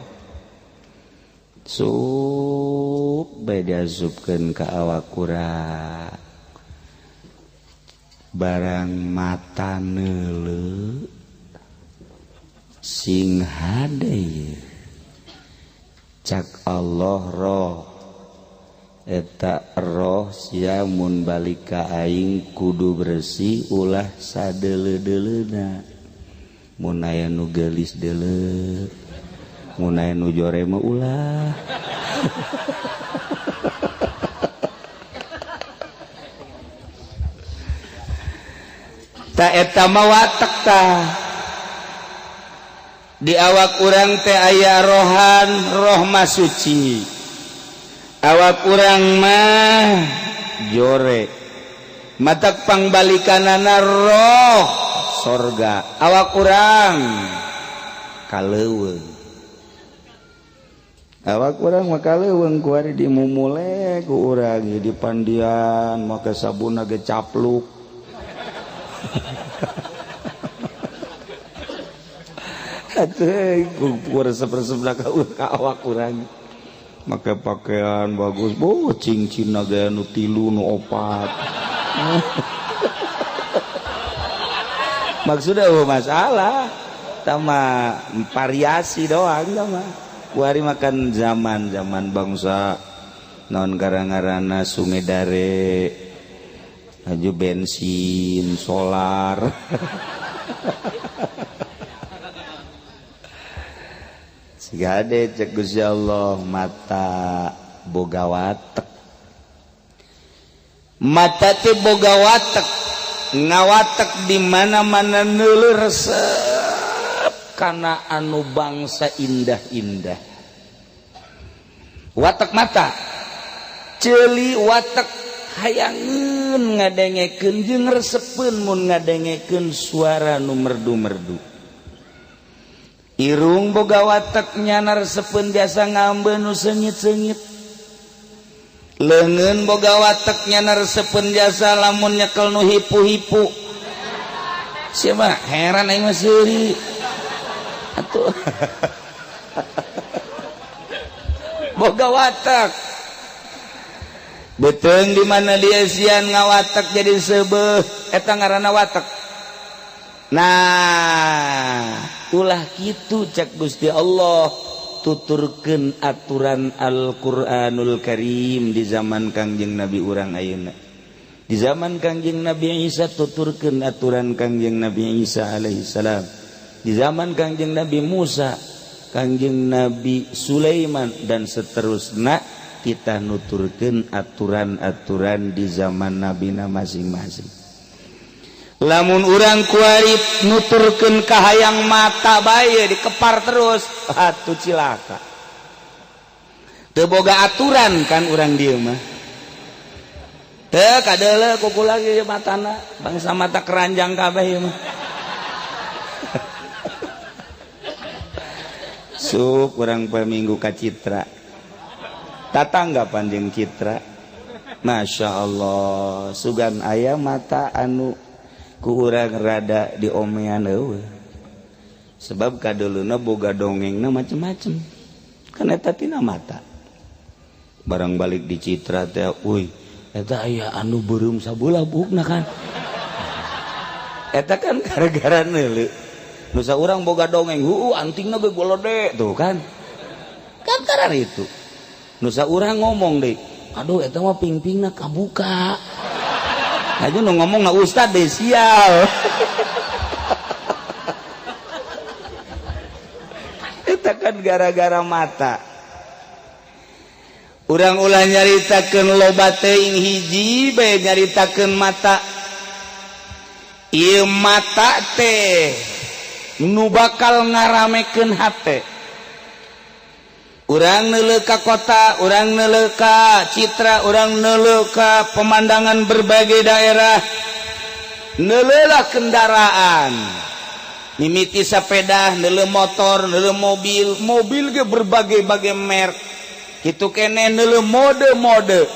bae diasupkeun ka awak urang. Barang mata neuleuh sing hade cak Allah roh eta roh sia mun balik ka aing kudu bersih ulah sadeuleu-deuleuna. Mun aya nu geulis deuleu, mun aya nu jore mah ulah. Ta eta mah watek tah. Di awak urang teh aya rohan, roh mah suci. Awak urang mah jore. Matak pangbalikanana roh sorga. Awak urang kaleuweung. Awak urang mah kaleuweung kuari dimumule ku urang di pandian make sabunna ge capluk. Atuh ku resep-resep ka awak urang. Make pakaian bagus, cincin gaya nu 3 nu 4. Maksudnya masalah tama variasi doang tama. Kuari makan zaman bangsa non garang-garana sungai dare aju bensin solar. Sigade cek Gusti Allah mata boga watek. Mata teh boga watek, ngawatek di mana-mana neuleuh resep kana anu bangsa indah-indah. Watek mata ceuli watek hayangeun ngadengekeun jeung resepeun mun ngadengekeun suara nu merdu-merdu. Irung boga watak nyana resepen biasa ngambe nu sengit-sengit. Leungeun boga watak nyana resepen biasa lamun nyekel nu hipu-hipu. Siapa heran aing mah seuri. Atuh. Boga watak. Beteung di mana dia sian ngawatak jadi seubeuh eta ngaranna watak. Nah, ulah kitu cek Gusti Allah tuturkeun aturan Al-Qur'anul Karim di zaman Kangjeng Nabi urang ayeuna. Di zaman Kangjeng Nabi Isa tuturkeun aturan Kangjeng Nabi Isa alaihi salam. Di zaman Kangjeng Nabi Musa, Kangjeng Nabi Sulaiman dan seterusnya kita nuturkeun aturan-aturan di zaman nabina masing-masing. Lamun urang kuarit nuturkeun ka hayang mata bae dikepar terus atuh cilaka. Teu boga aturan kan urang dieu mah. Teu kadeuleu kuku lagi matana bangsa mata keranjang kabeh ieu mah. Sup urang poe Minggu ka Citra. Tatanggapan jeung Citra. Masya Allah sugan aya mata anu ku urang rada diomean eueuh. Sebab kadeuluna boga dongengna macem-macem. Kan eta tina mata. Barang balik di Citra teh, "Uy, eta aya anu beureum sabulabukna kan." Eta kan gara-gara neuleuh. Nu saurang boga dongeng, antingna ge golode tuh kan. Kan karena itu. Nu saurang ngomong deui, "Aduh eta mah ping-pingna kabuka." Aja nu ngomong na ustad deh sial. Eta kan gara-gara mata. Urang ulah nyaritakeun loba teuing hiji bae nyaritakeun mata. Ieu mata teh nu bakal ngaramekeun hate. Urang neuleuh ka kota, urang neuleuh ka Citra, urang neuleuh ka pemandangan berbagai daerah. Neuleuh kendaraan. Mimiti sepeda, neuleuh motor, neuleuh mobil ge berbagai-bagai merek. Kitu keneh neuleuh mode-mode.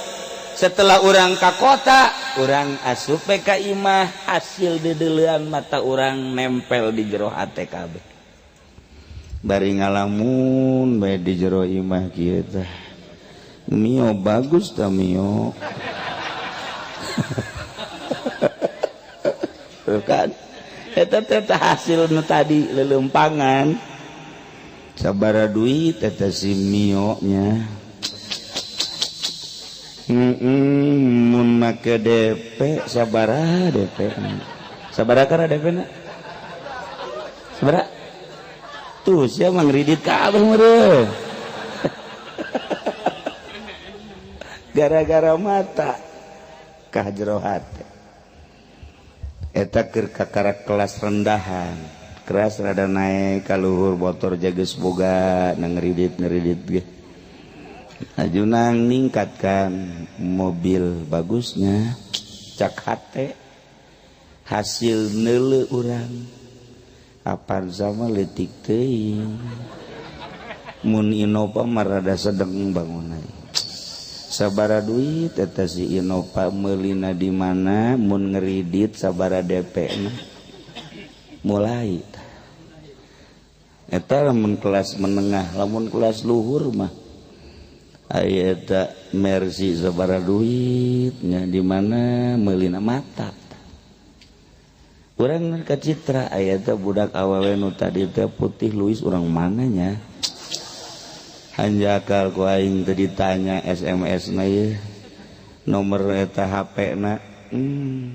Setelah urang ka kota, urang asup ka imah, hasil dedeleuan mata urang nempel di jero hate kabeh. Bari ngalamun bae di jero imah kieu teh. Mio bagus tah mio. Kan eta teh hasil nu tadi lelempangan. Sabara duit eta si mio nya. Mun make DP sabaraha DP? Sabaraha kana DP-na? Sabaraha? Tuh sia mangridit kabeh meureun. Gara-gara mata ka jero hate. Eta keur kakara kelas rendahan. Keras rada naik ka luhur motor jageus boga ngridit-ngridit ge. Ajuna ningkatkan mobil bagusnya cak hate hasil neuleuh urang. Apaan sama letik teuing. Mun Innova marada sedeng bangunan. Sabara duit eta si Innova meulina di mana mun ngeridit sabara DP-na. Mulai. Eta lamun kelas menengah, lamun kelas luhur mah aya eta Mercy sabara duitnya di mana meulina mata. Urang ka Citra aya teh budak awewe nu tadi teh putih luis urang mananya. Hanjakal ku aing teu ditanya SMS-na ye. Nomor eta HP-na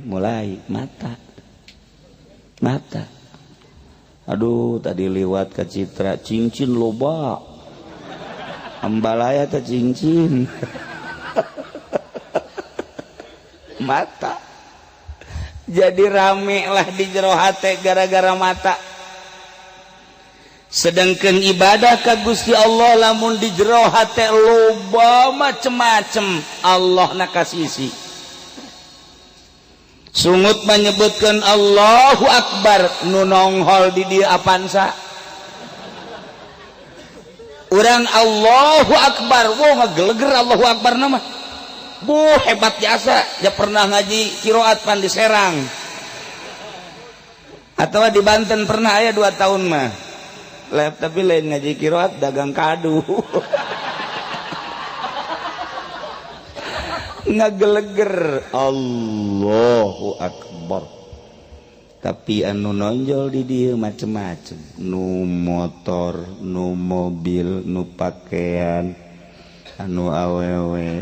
mulai mata. Mata. Aduh tadi liwat ka Citra cincin loba. Ambalaya teh cincin. Mata. Jadi rame lah di jero hate gara-gara mata. Sedangkan ibadah ka Gusti Allah lamun di jero hate loba macem-macem Allah na kasisi. Sungut menyebutkan Allahu Akbar nu nonghol di dieu apansa. urang Allahu Akbar ngageleger Allahu Akbar nama hebat jasa ya pernah ngaji kiroat pan di Serang atau di Banten pernah aya 2 tahun mah tapi lain ngaji kiroat dagang kadu ngageleger Allahu Akbar tapi anu nonjol di dia macem-macem nu motor nu mobil nu pakaian anu awewe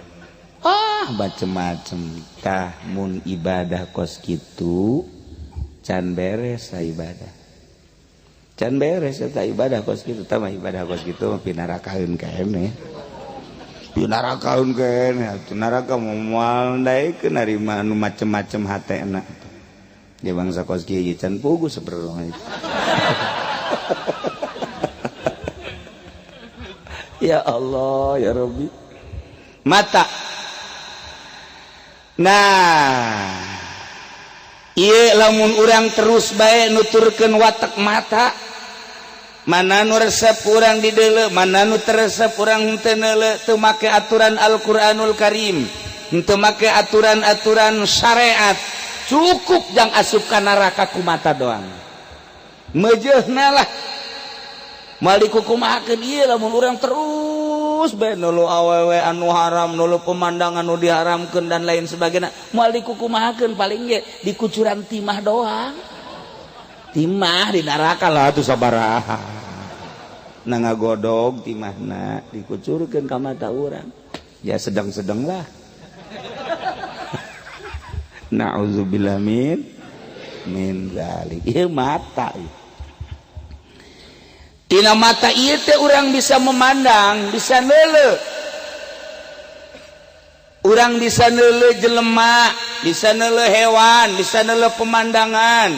macem-macem tah mun ibadah kos kitu can beres ibadah can beres eta ibadah kos kitu tah mah ibadah kos kitu pinarakaeun keneh pinarakaeun keneh atuh naraka moal ndaekeun ari mah anu macem-macem hatena dia bangsa kos kieu can pugu saperlu ya Allah ya Rabbi mata nah ieu lamun urang terus bae nuturkeun watak mata mana nu resep urang di deuleu mana nu teresep urang henteu neuleu teu make aturan Al-Qur'anul Karim henteu make aturan-aturan syariat cukup jang asup ka neraka ku mata doang meujeuhna lah moal dikukumahakeun ieu lamun urang terus bae nulu awewe anu haram nulu pemandangan anu diharamkeun dan lain sebagainya moal dikukumahakeun paling ge dikucuran timah doang timah di neraka lah atuh sabaraha na ngagodog timahna dikucurkeun ka mata urang ya sedang-sedang lah na'udzubillah min zalik ieu mata tina mata ieu teh urang bisa memandang bisa neuleu urang bisa neuleu jelema bisa neuleu hewan bisa neuleu pemandangan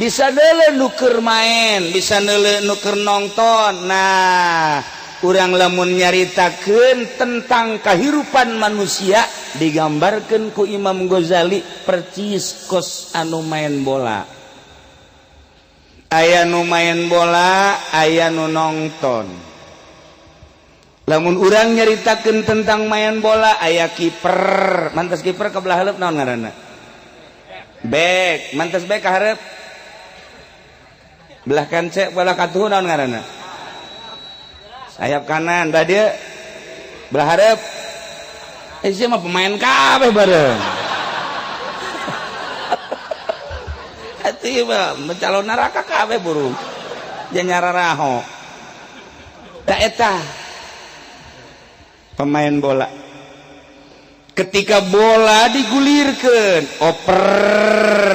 bisa neuleu nu keur main bisa neuleu nu keur nongton nah urang lamun nyaritakeun tentang kahirupan manusia digambarkeun ku Imam Ghazali percis kos anu main bola aya nu main bola aya nu nongton lamun urang nyaritakeun tentang main bola aya kiper mantes kiper ka belah hareup naon ngaranna bek mantes bek ka hareup belah kancek belah katuh naon ngaranna sayap kanan dah dia belah hareup isi mah pemain kabeh bareng atuh mah mencalon neraka kabeh burung nya nyararaho da eta pemain bola ketika bola digulirkeun oper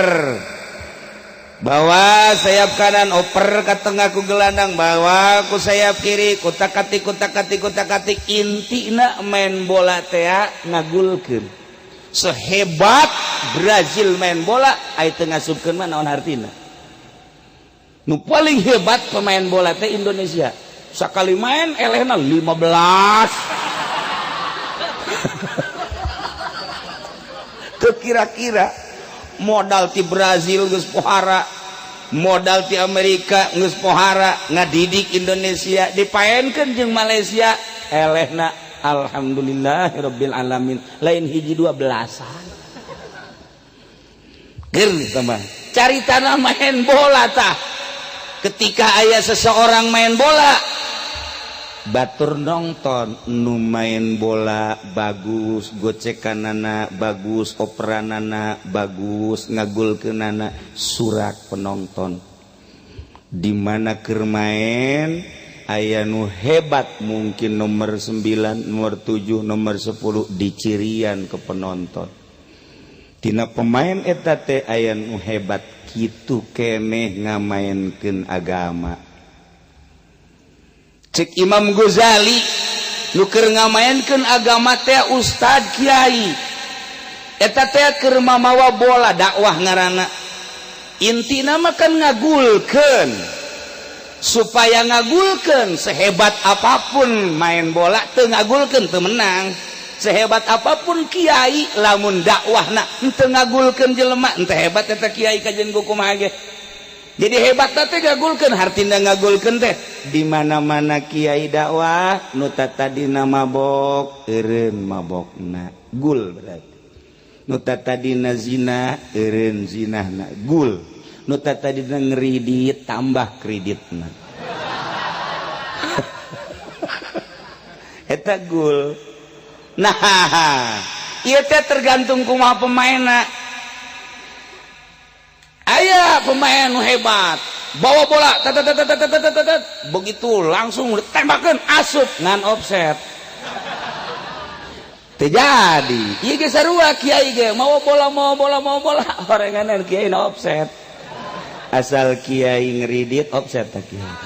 bawa sayap kanan oper ka tengah ku gelandang bawa ku sayap kiri kutak-katik intina main bola teh ngagulkeun sehebat Brazil main bola aya teu ngasupkeun mah naon hartina nu paling hebat pemain bola teh Indonesia sakali main elehna 15 teu kira-kira modal ti Brazil geus pohara modal ti Amerika geus pohara ngadidik Indonesia dipaenkeun jeung Malaysia elehna alhamdulillahirabbil alamin lain hiji 12an keur tambah caritana main bola tah ketika aya seseorang main bola batur nongton nu main bola bagus gocekanana bagus operanana bagus ngagulkeunana surak penonton di mana keur main aya nu hebat mungkin nomor 9 nomor 7 nomor 10 dicirian ke penonton tina pemain eta teh aya nu hebat kitu keneh ngamainkeun agama cek Imam Ghazali nu keur ngamainkeun agama teh ustad kiai eta teh keur mamawa bola dakwah ngaranna intina mah kan ngagulkeun supaya ngagulkeun sehebat apapun main bola teu ngagulkeun teu menang sehebat apapun kiai lamun dakwahna henteu ngagulkeun jelema henteu hebat eta kiai kajen kumaha ge jadi hebat teh ngagulkeun hartina ngagulkeun teh di mana-mana kiai dakwah nu tadina mabok eureun mabokna gul berarti nu tadina zina eureun zinahna gul nu tadina ngridit tambah kreditna eta gul nah ieu teh tergantung kumaha pemainna. Aya pemain nu hebat bawa bola begitu langsung tembakeun asup ngan offset teu jadi ieu ge sarua kiai ge mau bola horenganan kiai na offset asal kiai ngridit offset tah kiai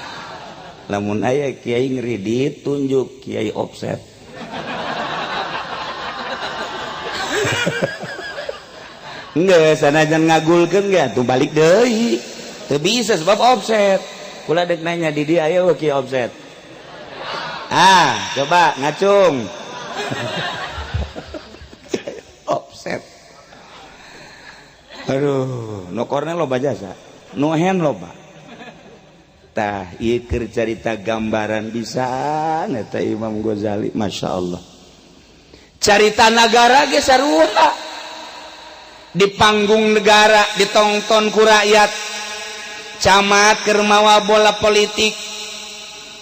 lamun aya kiai ngridit tunjuk kiai offset enggak sanajan ngagulkeun ge tuh balik deui teu bisa sebab offset kula dek nanya di dia aya we kieu offset coba ngacung offset aduh nu kornel loba jasa nu hand loba tah ieu keur carita gambaran pisan eta Imam Ghazali masyaallah carita nagara ge sarua di panggung negara ditonton ku rakyat camat keur mawa bola politik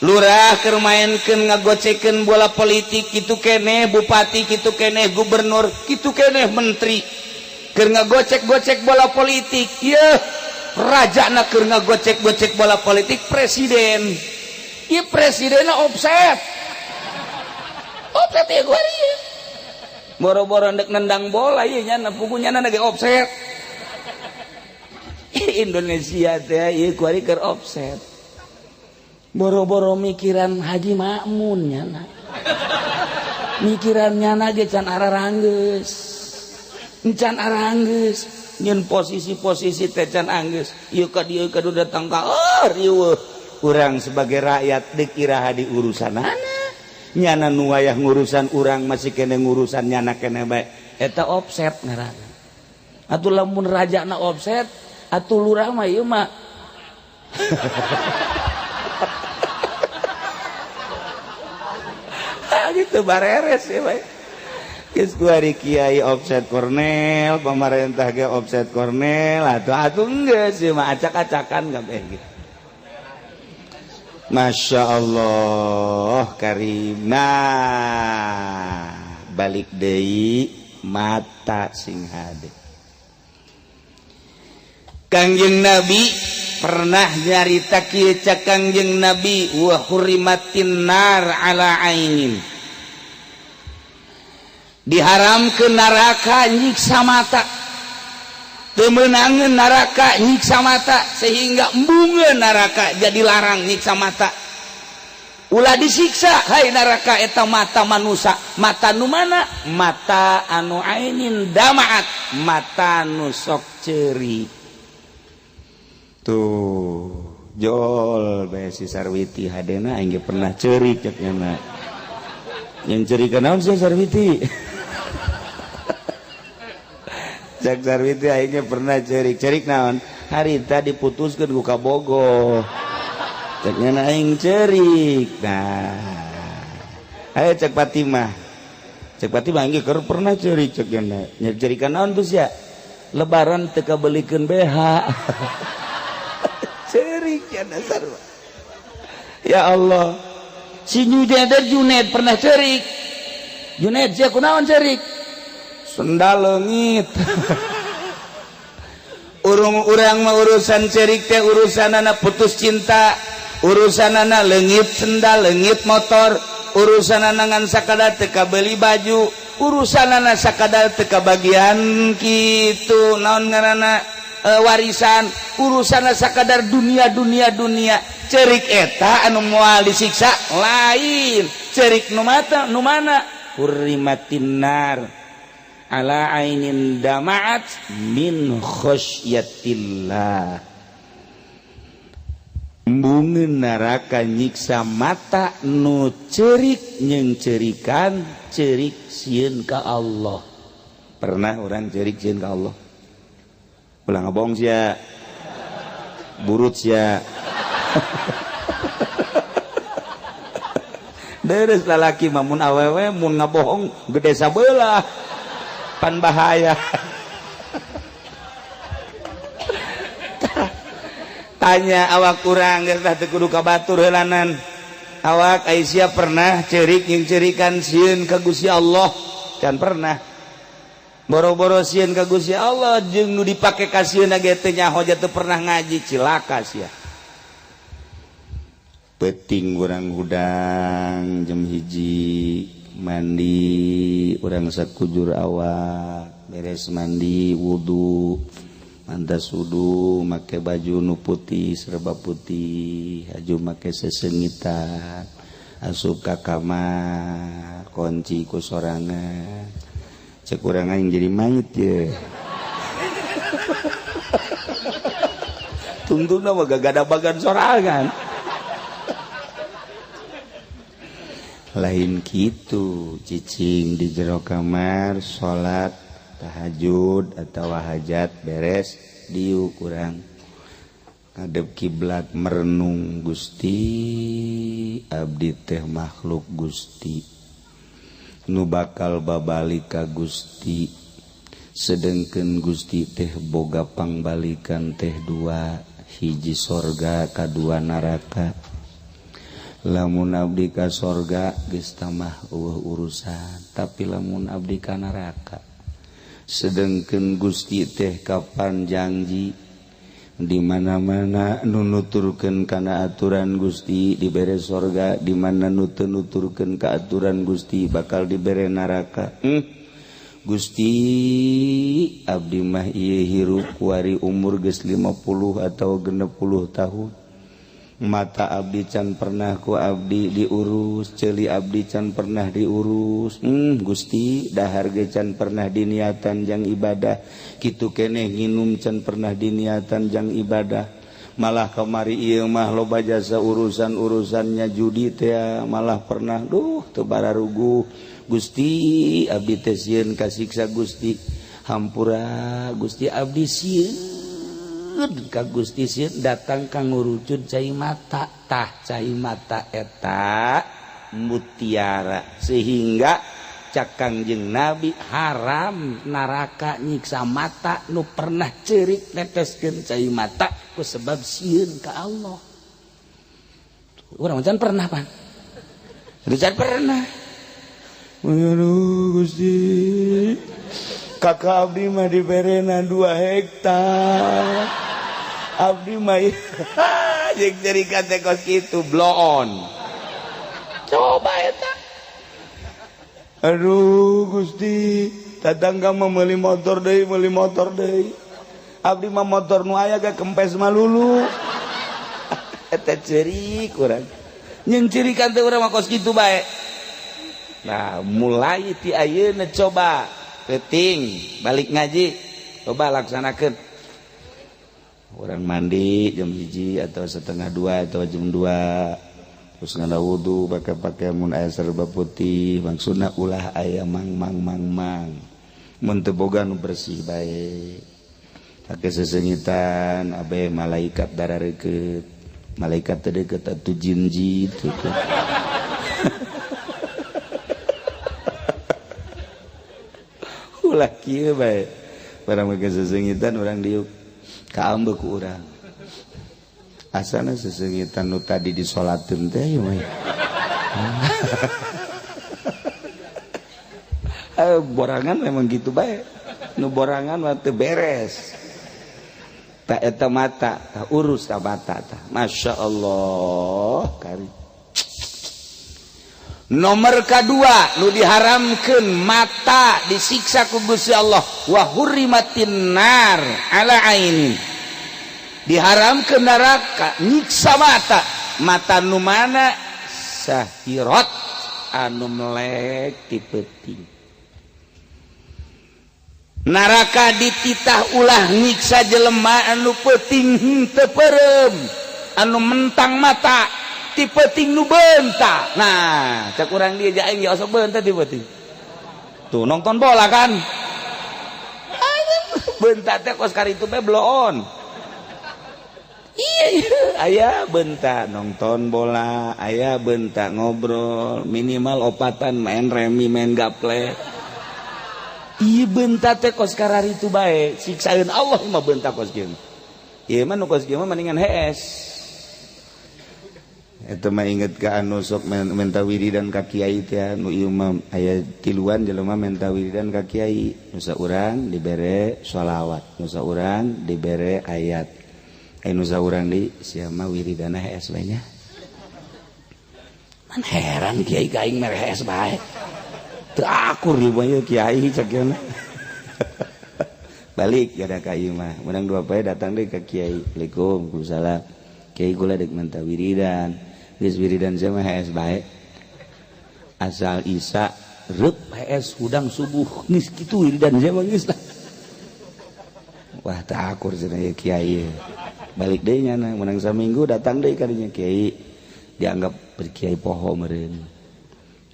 lurah keur maenkeun ngagocekeun bola politik kitu keneh bupati kitu keneh gubernur kitu keneh menteri keur ngagocek-gocek bola politik yeuh rajana keur ngagocek-gocek bola politik presiden ieu presidenna offset ya gua ieu boro-boro ndek nendang bola ieu nya pugunya ge offset Indonesia teh ieu kuari keur offset boro-boro mikiran Haji Ma'mun nya mikiran nyana ge can araranggeus encan aranggeus nyeun posisi-posisi teh can anggeus ieu ka dieu kadu datang ka riweuh urang sebagai rakyat dikira hadi urusanana nyana nu wayah ngurusan urang masih kene ngurusan nyana kene bae eta offset ngaranna atuh lamun rajana offset atuh lurah mah ieu mah gitu bareres ya bae geus kuari kiai offset kornel pemerintah ge offset kornel atuh geus ieu mah acak-acakan kabeh gitu. Masya Allah karim nah balik deui mata sing hade Kangjeng Nabi pernah nyarita kieu cak Kangjeng Nabi wa hurimatin nar ala ainin diharamkeun neraka nyiksa mata temenangan neraka nyiksa mata sehingga embungeun neraka jadi larang nyiksa mata ulah disiksa hai neraka eta mata manusia mata nu mana mata anu ainin damaat mata nu sok ceuri tuh jol bae si Sarwiti hadena aing ge pernah ceuri cek nya yang ceuri ka naon si Sarwiti Cak Sarwiti akhirnya pernah cerik naon harita diputuskeun ku kabogoh ceknya aing cerik nah ayo cek Fatimah aing keur pernah cerik ceknya nya cerikan naon tuh sia lebaran teu kabelikeun BH cerik ya dasar ya Allah si Junaid pernah cerik Junaid sia kunaon cerik sendal leungit urang mah urusan cerik teh urusanana putus cinta urusanana leungit sendal leungit motor urusanana ngan sakadar teu kabeli baju urusanana sakadar teu kabagian kitu naon ngaranna warisan urusanana sakadar dunia cerik eta anu moal disiksa lain cerik nu mana hurrimatin nar ala ainin dama'at min khosyatillah embungeun neraka nyiksa mata nu cerik jeung cerikan cerik sieun ka Allah pernah orang cerik sieun ka Allah ulah ngabong sia burut ya. Deres lalaki mah mun awewe mun ngabohong gede sabelah pan bahaya. Tanya awak kurang geus teh kudu kabatur heulanan. Awak Aisyah pernah cerik yang cerikan sieun ka Gusti Allah? Can pernah. Boro-boro sieun ka Gusti Allah jeung nu dipake ka sieun ge teh nyaho teu pernah ngaji, cilaka sia. Peting urang hudang jam 1 mandi urang sakujur awak beres mandi wudu mantas wudu make baju nu putih serba putih haju make sesengitan asup ka kamar kunci ku sorangan cek urang aing jadi mayit ye. Tungtungna mah gagada-bagan sorangan. Lain gitu cicing di jero kamar salat tahajud atau hajat beres diuk urang ngadep kiblat merenung Gusti abdi teh makhluk Gusti nu bakal babalik ka Gusti sedengkeun Gusti teh boga pangbalikan teh dua hiji sorga kadua neraka. Lamun abdi ka sorga geus tamah urusan tapi lamun abdi ka neraka sedengkeun Gusti teh kapan janji di mana-mana nu nuturkeun kana aturan Gusti dibere sorga di mana nu teu nuturkeun ka aturan Gusti bakal dibere neraka. Gusti abdi mah ieu hirup kuari umur geus 50 atau 60 tahun. Mata abdi can pernah ku abdi diurus, ceuli abdi can pernah diurus. Gusti dahar ge can pernah diniatan jang ibadah, kitu keneh nginum can pernah diniatan jang ibadah. Malah kamari ieu mah loba jasa urusan-urusannya judi teh malah pernah teu bararuguh. Gusti abdi teh sieun kasiksa Gusti. Hampura Gusti abdi sieun ka Gusti sieun datang ka ngurucut cai mata tah cai mata eta mutiara sehingga cak Kangjeng Nabi haram neraka nyiksa mata nu pernah ceurik neteskeun cai mata ku sebab sieun ka Allah. Urang can pernah pan? Can pernah. Aduh Gusti kakak abdi mah diberena 2 hektar. Abdi mah jeung jerikan teh kos kitu blow on. Coba eta. Aduh Gusti, tatangga mah meuli motor deui. Abdi mah motor nu aya ge kempes malulu. Eta ceurik urang. Nyeun cerikan teh urang mah kos kitu bae. Nah, mulai ti ayeuna coba penting balik ngaji coba laksanakan orang mandi jam 1 atau setengah 2 atau jam 2 terus ngada wudu pakai mun aya serba putih maksudna ulah aya mang mun teu boga nu bersih bae pake sesengitan abe malaikat darareukeut malaikat teu deukeut atuh jin-jin tuh. Ulah kieu bae. Barang make sesengitan urang diuk kaambeuk ku urang. Asana sesengitan nu tadi disolateun teh mah. Borangan memang gitu bae. Nu borangan mah teu beres. Ta eta mata, ta urus ka mata tah. Masyaallah kari. Nomor kedua nu diharamkeun mata disiksa ku Gusti Allah wa hurrimatin nar ala ainin diharamkeun neraka nyiksa mata nu mana sahirat anu melek ti peuting neraka dititah ulah nyiksa jelema anu peuting teu peureum anu mentang mata ti peuting nu beunta. Nah, cak urang dia ja aing asa beunta ti peuting. Tuh nonton bola kan. Beunta teh kos karitu teh blow on. Iya aya bentak nonton bola, aya bentak ngobrol, minimal opatan main remi, main gaple. Ieu bentak teh kos kararitu bae, siksaeun Allah mah bentak kos kieu. Ieu mah nu kos kieu mah mendingan hees. Eta mah inget ka anu sok menta wiridan ka kiai teh, nu ieu mah aya tiluan jelema menta wiridan ka kiai, nu saurang dibere shalawat, nu saurang dibere ayat. Anu saurang di sia mah wiridana hees bae nya. Man heran kiai ka aing mere hees bae. Teu akur ieu mah kiai cek yeuna. Balik kada ka ieu mah, menang dua poe datang deui ka kiai. Waalaikumsalam. Kiai kula dek menta wiridan. Geus wiridan sia mah hees bae. Asal Isya reup hees hudang subuh geus kitu wiridan sia mah geus. Wah teu akur cenah ieu kiai. Balik deui nya menang saminggu datang deui ka dinya kiai. Dianggap berkiai poho meureun.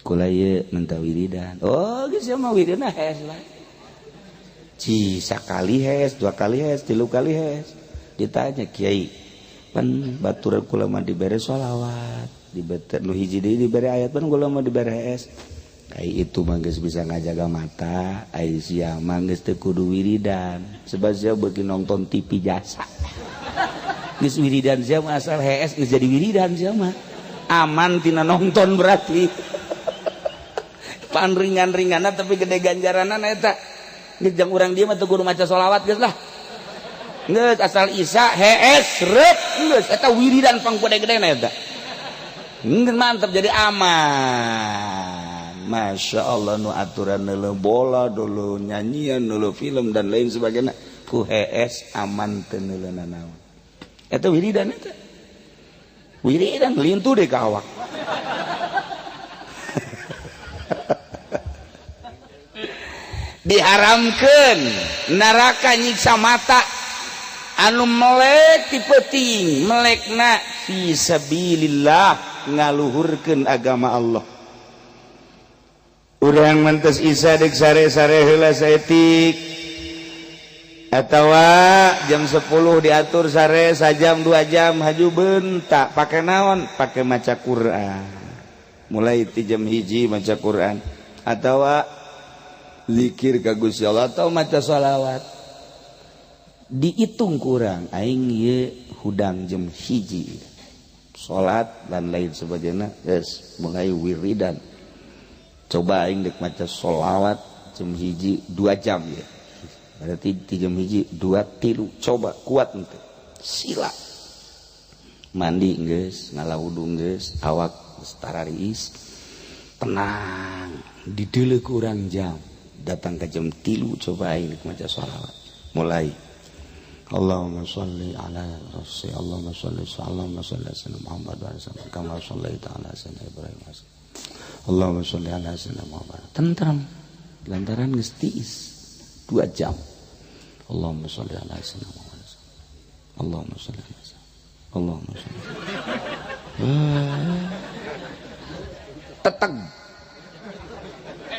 Kula ieu menta wiridan. Oh geus sia mah wiridana hees bae. Ci sakali hees, dua kali hees, tilu kali hees. Ditanya kiai, pan batur kula mah dibere shalawat, dibere nu hiji deui dibere ayat, pan kula mah dibere hees. Ai itu mah geus bisa ngajaga mata, ai sia mah geus teu kudu wiridan. Sebab sia beuki nonton TV jasa. Geus wiridan sia mah asal hees geus jadi wiridan sia mah. Aman tina nonton berarti. Pan ringan-ringanan tapi gede ganjaranan eta. Geus jang urang dieu mah teu kudu maca shalawat geus lah. Geus asal Isya hees reup geus eta wiridan pang gede-gedena eta. Mantap jadi aman. Masya Allah nu aturan neuleuh bola dulu nyanyian dulu film dan lain sebagainya ku hees aman teu neuleuh naon. Eta wiridan eta. Wiridan lintu deh ka awak. Diharamkeun neraka nyiksa mata anu melek ti peuting melekna fi sabilillah ngaluhurkeun agama Allah. Urang mentes Isya dek sare-sare heula saeutik atawa jam 10 diatur sare sajam 2 jam haju bentak pake naon pake maca Quran mulai ti jam 1 maca Quran atawa zikir ka Gusti Allah atau maca shalawat dihitung kurang aing ieu hudang jam 1 salat dan lain sebagainya geus mulai wiridan coba aing dek maca shalawat jam 1 2 jam ya berarti di jam 1 2 3 coba kuat ente sila mandi geus ngalawudung geus awak geus tarariis tenang dideuleuh ku urang jam datang ke jam 3 coba aing maca shalawat mulai Allahumma shalli ala rasul Allahumma shalli ala sayyidina Muhammad wa sallam kama shallaita ala sayyidina Ibrahim Allahumma shalli ala sayyidina Muhammad tentram lantaran geus tiis 2 jam Allahumma shalli ala sayyidina Muhammad Allahumma shalli ala sayyidina Allahumma shalli teteg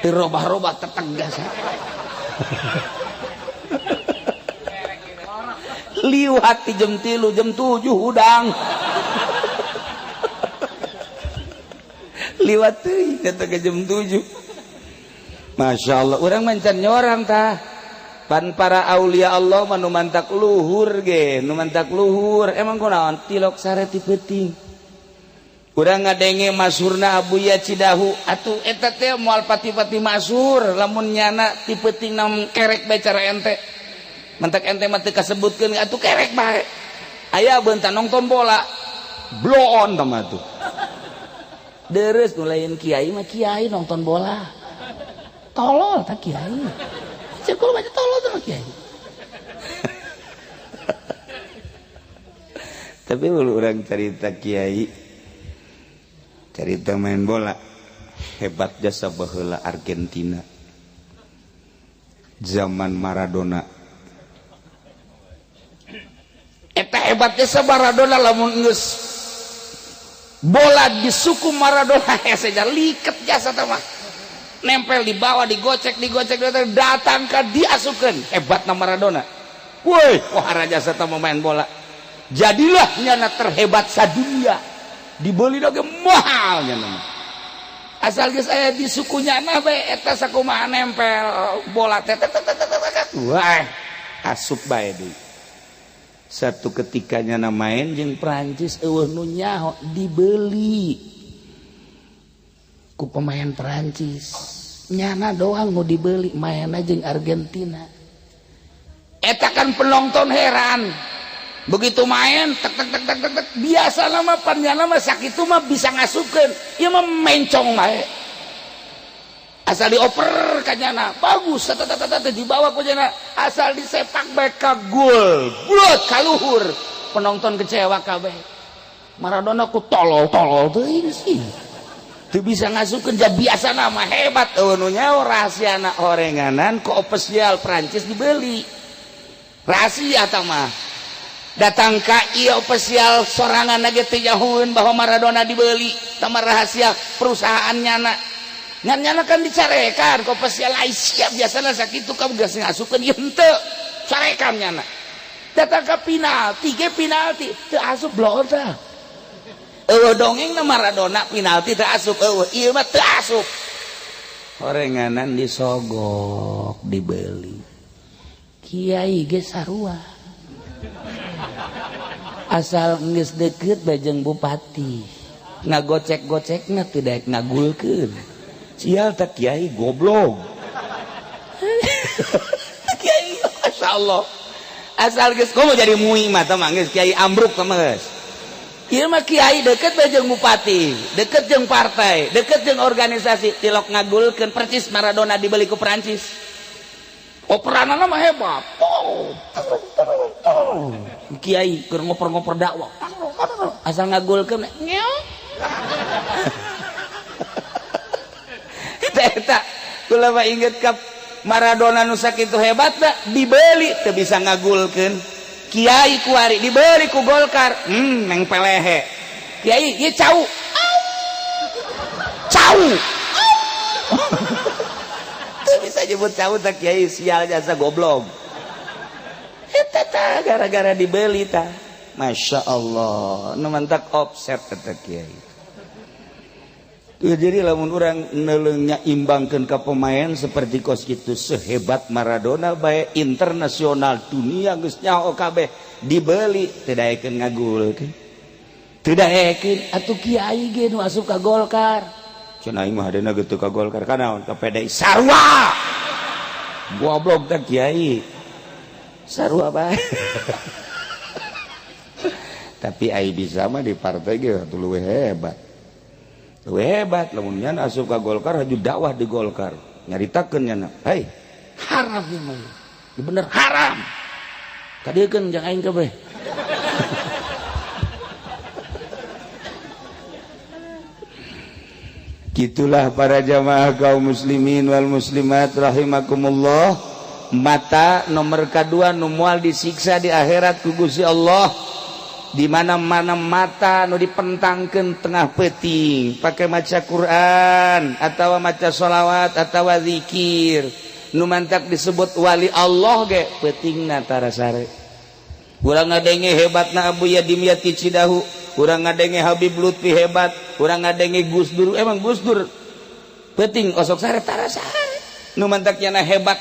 dirobah-robah tetegas liwat di jam 3 jam 7 udang liwat teuing eta ke jam 7 Masya Allah urang mancan nyorang tah pan para aulia Allah manu mantak luhur ge nu mantak luhur emang kunaon tilok sare ti peuting urang ngadenge masyhurna Abuya Cidahu atuh eta teh moal pati-pati masyhur lamun nyana ti peuting nam kerek bae cara ente mantak ente mah teu kasebutkeun atuh kerek bae aya beuntan nonton bola blow on tah tuh deres nu lain kiai mah kiai nonton bola tolol tah kiai cek kulo baca tolol tah kiai tapi urang cerita kiai cerita main bola hebat jasa baheula Argentina zaman Maradona eta hebat jasa Maradona lamun geus bola di suku Maradona saja liket jasa teh mah nempel di bawah digocek datang ka diasukeun hebatna Maradona woi wah jasa teh main bola jadilah nyana terhebat sadunia dibeli oge mahal nyana asal geus aya di sukunyana bae eta sakumaha nempel bola teh wah asup bae deui satu ketikanya main jeung Prancis eueuh nu nyaho dibeli ku pemain Prancis nyana doang nu dibeli mainna jeung Argentina eta kan penonton heran begitu main tek tek tek tek tek biasa nama panjana mah sakitu mah bisa ngasupkeun ieu mah mencong bae asal dioper ka nyana bagus tata dibawa ku nyana asal disepak bae ka gol bulat ka luhur penonton kecewa kabeh Maradona ku tolol-tolol teuing sih teu bisa ngasupkeun ja biasa nama hebat eueuh nu nyaho rahasiana orenganan ku ofisial Prancis dibeli rahasia tah mah datang ka ieu ofisial sorangan ge teh nyahoeun bahwa Maradona dibeli tamah rahasia perusahaan nyana ngan nyana kan dicarekan ku ofisial Aisyah biasana sakitu ka geus ngasupkeun ieu henteu carekan nyana datang ka penalti ge penalti teu asup blor tah eueuh dongengna Maradona penalti teu asup eueuh ieu mah teu asup orenganan disogok dibeli kiai ge sarua asal geus deukeut bae jeung bupati ngagocek-gocekna teu daek ngagulkeun sial teh kiai goblok kiai masyaallah asal geus komo jadi mui mah tah mah geus kiai ambruk tah mah geus ieu mah kiai deukeut bae jeung bupati deukeut jeung partai deukeut jeung organisasi tilok ngagulkeun percis Maradona dibeli ku Prancis operanana mah hebat kiai keur ngoper-ngoper dakwah asal ngagulkeun nyeu eta kula mah inget ka Maradona nu sakitu hebatna dibeli teu bisa ngagulkeun kiai kuari dibeli ku Golkar neng pelehe kiai ieu cau teu bisa nyebut cau tah kiai sial jasa goblok eta tah gara-gara dibeli tah Masya Allah nu mantak offset eta kiai jadi lamun urang neuleungnya imbangkeun ka pemain seperti kos kitu sehebat Maradona bae internasional dunia geus nyaho kabeh dibeli teu daekeun ngagulkeun teu daekeun atuh kiai ge nu asup ka Golkar cenah aing mah hadena ge teu ka Golkar kanaon ka PDI sarua goblok teh kiai sarua bae tapi ai bisa mah di partai ge atuh leuwih hebat lamun nyana asup ka Golkar haju dakwah di Golkar nyaritakeun nyana hei haram ieu mah ieu bener haram kadiekeun jang aing kabeh gitulah para jamaah kaum muslimin wal muslimat rahimakumullah mata nomor kedua nu moal disiksa di akhirat ku Gusti Allah di mana-mana mata nu dipentangkeun tengah peuting pake maca Quran atawa maca sholawat atawa zikir nu mantak disebut wali Allah ge peutingna tara sare urang ngadenge hebatna Abu Yadim Yati Cidahu urang ngadenge Habib Lutfi hebat urang ngadenge Gus Dur emang Gus Dur peuting osok sare tara sare nu mantak nyana hebat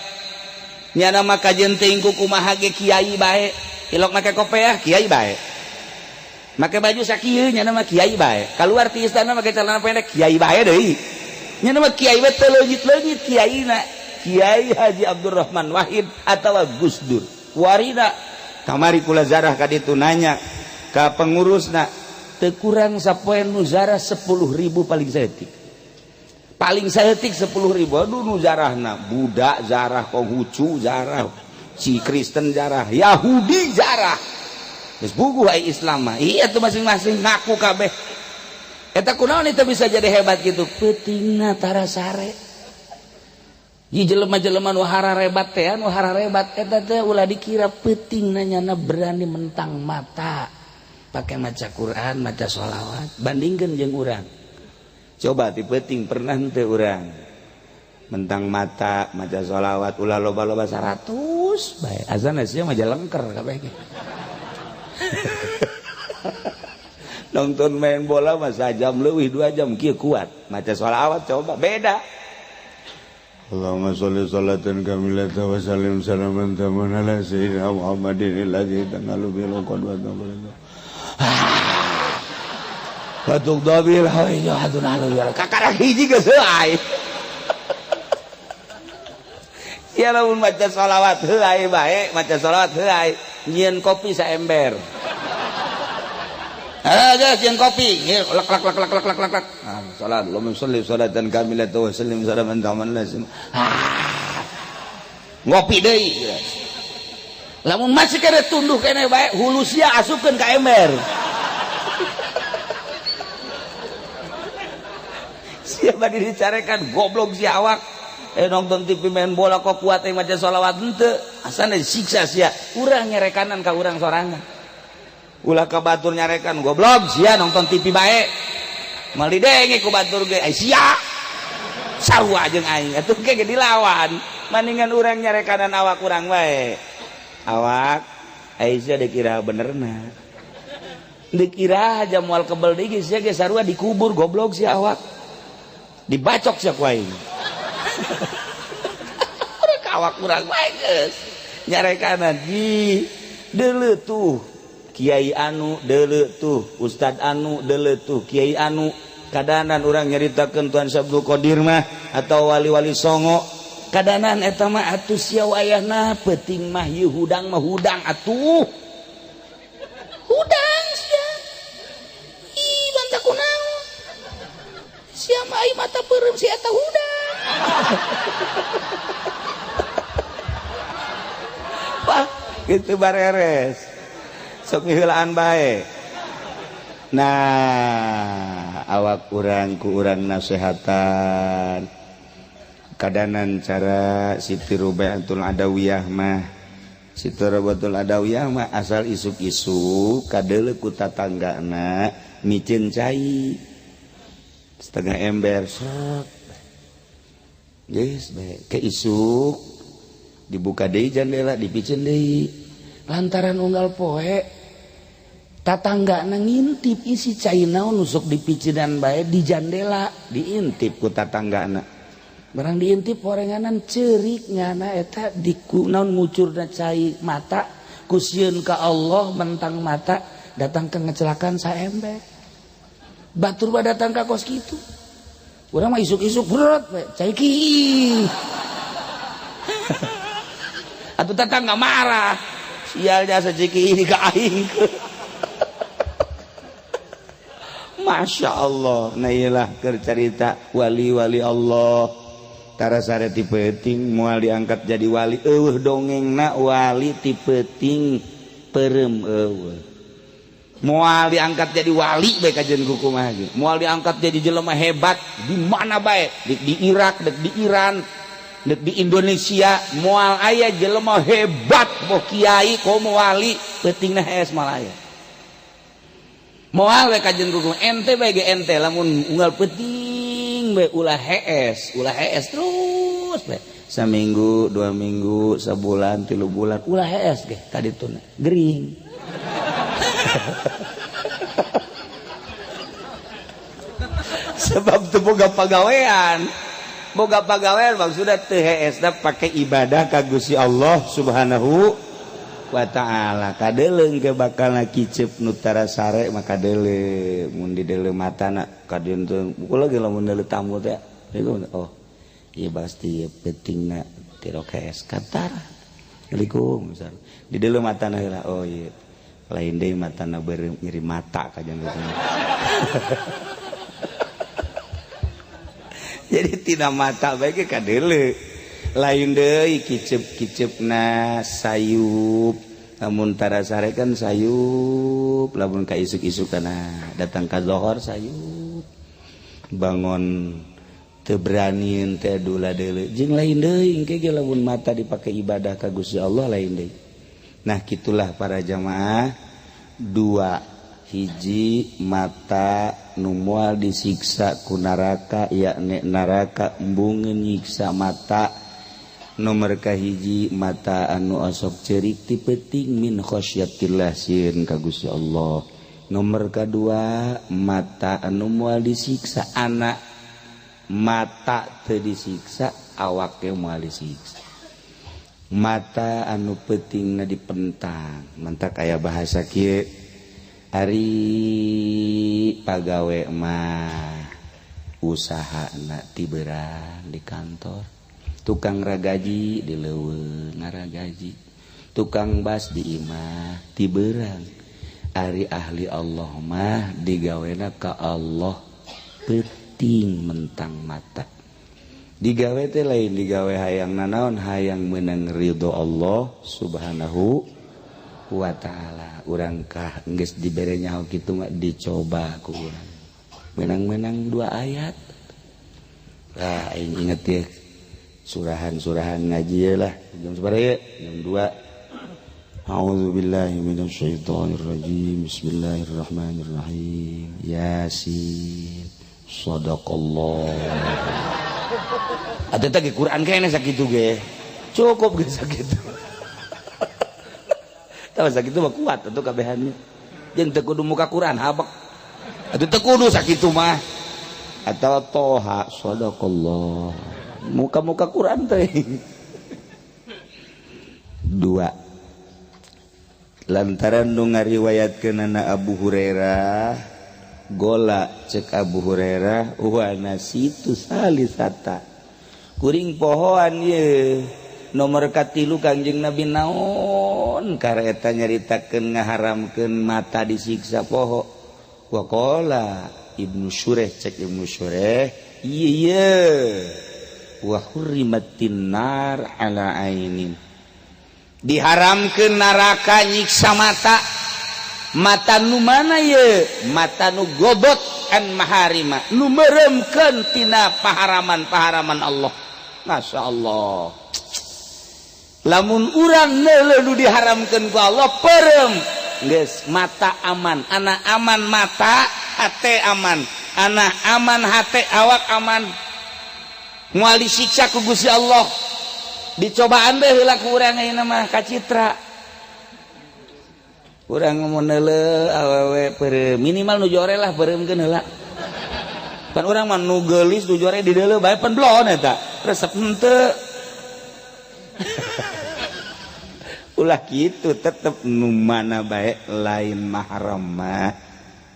nyana mah kajen teuing ku kumaha ge kiai bae ilok make kopiah kiai bae make baju sakieu nya mah kiai bae kaluar ti istana make celana pendek kiai bae deui nya mah kiai bae teu leungit-leungit kiaina Kiai Haji Abdurrahman Wahid atawa Gus Dur warina kamari kula zarah ka ditu nanya ka pengurusna teu kurang sapoe nu zarah 10.000 paling saeutik 10.000 aduh nu zarahna budak zarah Konghucu zarah si Kristen zarah Yahudi zarah geus buguh ai Islam mah iya tuh masing-masing ngaku kabeh eta kunaon itu bisa jadi hebat gitu peutingna tara sare ieu jelema-jelema nu hararebat teh anu hararebat eta teh ulah dikira peutingna nyana berani mentang mata pake maca Quran maca sholawat bandingkeun jeung urang coba ti peuting pernah teu urang mentang mata maca sholawat ulah loba-loba 100 bae azan sia mah jalengker kabeh nonton main bola mah sajam leuwih 2 jam kieu kuat maca sholawat coba beda. Allahumma sholli sholatan kamilatan wa sallim salaman taman ala sayyidina Muhammadin alladzi tanalu bil qadwatan batuk dobil hayu hadun alu kakak hiji geus heuai. Ya lamun maca sholawat heuai bae maca sholawat heuai nyieun kopi saember. Guys, yang kopi, lak. Salat, Allahumma sholli sholatan kamilatan wa sallim salaman taman lazim. Ngopi deui. Lamun masih kena tunduh kene bae, hulu sia asupkeun ka ember. Sia bade dicarekan goblok si awak. Nonton TV main bola kok kuat maca sholawat henteu. Asana disiksa sia. Urang nyarekanan ka urang sorangan. Ulah ka batur nyarekan goblok sia nonton TV bae mal didenge ku batur ge sia sarua jeung aing atuh ge dilawan mendingan urang nyarekanan awak urang bae awak Aisyah dikira benerna dikira aja moal kebel deui sia ge sarua dikubur goblok sia awak dibacok sia ku aing urang awak urang bae geus nyarekanan di deuleu tuh Kiai anu deuleu tuh Ustad anu deuleu tuh Kiai anu kadanan urang nyaritakeun Tuan Sabdul Qadir mah atau wali-wali songo kadanan eta mah atuh sia wayahna peuting mah ieu hudang mah hudang atuh hudang sia ih banta kunaon sia mah ai mata peureum si eta hudang Pak kitu bareres sok ngiheulaan bae. Nah, awak urang ku urang nasehatan. Kadanan cara Siti Rubaiatul Adawiyah mah. Siti Rubaiatul Adawiyah mah asal isuk-isuk kadeuleu ku tatanggana micin cai. Setengah ember sok. Geus bae ke isuk dibuka deui jendela dipicen deui. Lantaran unggal poe tatanggana ngintip isi cai naon nusuk dipicinan bae di jandela diintip ku tatanggana barang diintip orenganan ceurik nyana eta diku naon ngucurna cai mata kusieun ka Allah mentang mata datang ke ngecelakan saember batur ba datang ka kos kitu urang mah isuk-isuk brot we cai ki atuh tatangga marah sial jasa ciki ini ka aing Masya Allah. Nah iyalah cerita wali-wali Allah tara sare ti peuting moal diangkat jadi wali eueuh dongengna wali ti peuting peureum eueuh moal diangkat jadi wali bae kajeun kumaha ge moal diangkat jadi jelema hebat di mana bae di Irak di Iran di Indonesia moal aya jelema hebat boh kiai komo wali peutingna hees malaya moal we kajeun kuku ente bae ge ente lamun unggal peuting we ulah hees terus we saminggu 2 minggu sabulan 3 bulan ulah hees ge ka dituna gering sebab teu boga pagawean maksudna teu heesna pake ibadah ka Gusti Allah Subhanahu wa ta'ala kadeuleng ke bakalna kicep nu tara sare maka deuleu mun di deuleu matana kadieun teh pukul lagi lamun deuleu tamu teh oh ieu pasti pentingna tirok hees katar Assalamualaikum misal di deuleu matana heula oh ieu lain deui matana beureum nyeri mata kajian gitu jadi tina mata bae ka deuleu lain deui kicep-kicepna sayup lamun tara sare kan sayup lamun ka isuk-isuk kana datang ka zuhur sayup bangun teu beraniin teh dula deuleu jeung lain deui engke ge lamun mata dipake ibadah ka Gusti Allah lain deui nah kitulah para jamaah 2 hiji mata nu moal disiksa ku neraka yakni neraka embungeun nyiksa mata nomor kahiji mata anu asok cerik ti peuting min khosyatillah sieun ka Gusti Allah. Nomor kedua mata anu moal disiksa anak mata teu disiksa awak ge moal disiksa. Mata anu peutingna dipentang mentak aya bahasa kieu ari pagawe mah usahana tibeurang di kantor, tukang ragaji di leuweung ngaragaji, tukang bas di imah tibeurang, ari ahli Allah mah digawena ka Allah peuting mentang mata. Digawe teh lain digawe hayang nanaon, hayang meunang ridho Allah subhanahu wa ta'ala. Urang kah geus dibere nyaho kitu mah dicoba ku urang. Menang-menang 2 ayat. Lah aing inget ye surahan-surahan ngaji lah. Jam sabaraha? Jam 2. A'udzubillahi minasyaitonir rajim. Bismillahirrahmanirrahim. Yasin. Shadaqallah. Atuh teh Quran kene sakitu ge. Cukup ge sakitu. Tah sakitu mah kuat atuh kabehannya. Jeung teu kudu muka Quran habek. Atuh teu kudu sakitu mah. Atawa Toha shadaqallah. Muka-muka Quran teh. 2. Lantaran nu ngariwayatkeunana Abu Hurairah gola cek Abu Hurairah wa nasitu salisata. Kuring pohoan ye nomor katilu Kangjeng Nabi naon kareta nyaritakeun ngaharamkeun mata disiksa poho. Wa qala Ibnu Syureh cek Ibnu Syureh iya wa hurrimatin nar ala ainin, diharamkeun neraka nyiksa mata. Mata nu mana ye? Mata nu godot an maharima, nu meremkeun tina paharaman-paharaman Allah. Masya Allah. Lamun urang neuleuh nu diharamkeun ku Allah perem. Geus mata aman, anak aman mata, hate aman, anak aman hate, awak aman. Moal disiksa ku Gusti Allah. Dicobaan deh heula ku urang ayeuna mah kacitra. Urang mun neuleuh awewe perem, minimal nu jore lah peremkeun heula. Kan urang mah nu geulis nu jore di deuleuh bae pan blon eta. Resep henteu. Ulah kitu tetep nu mana bae lain mahram mah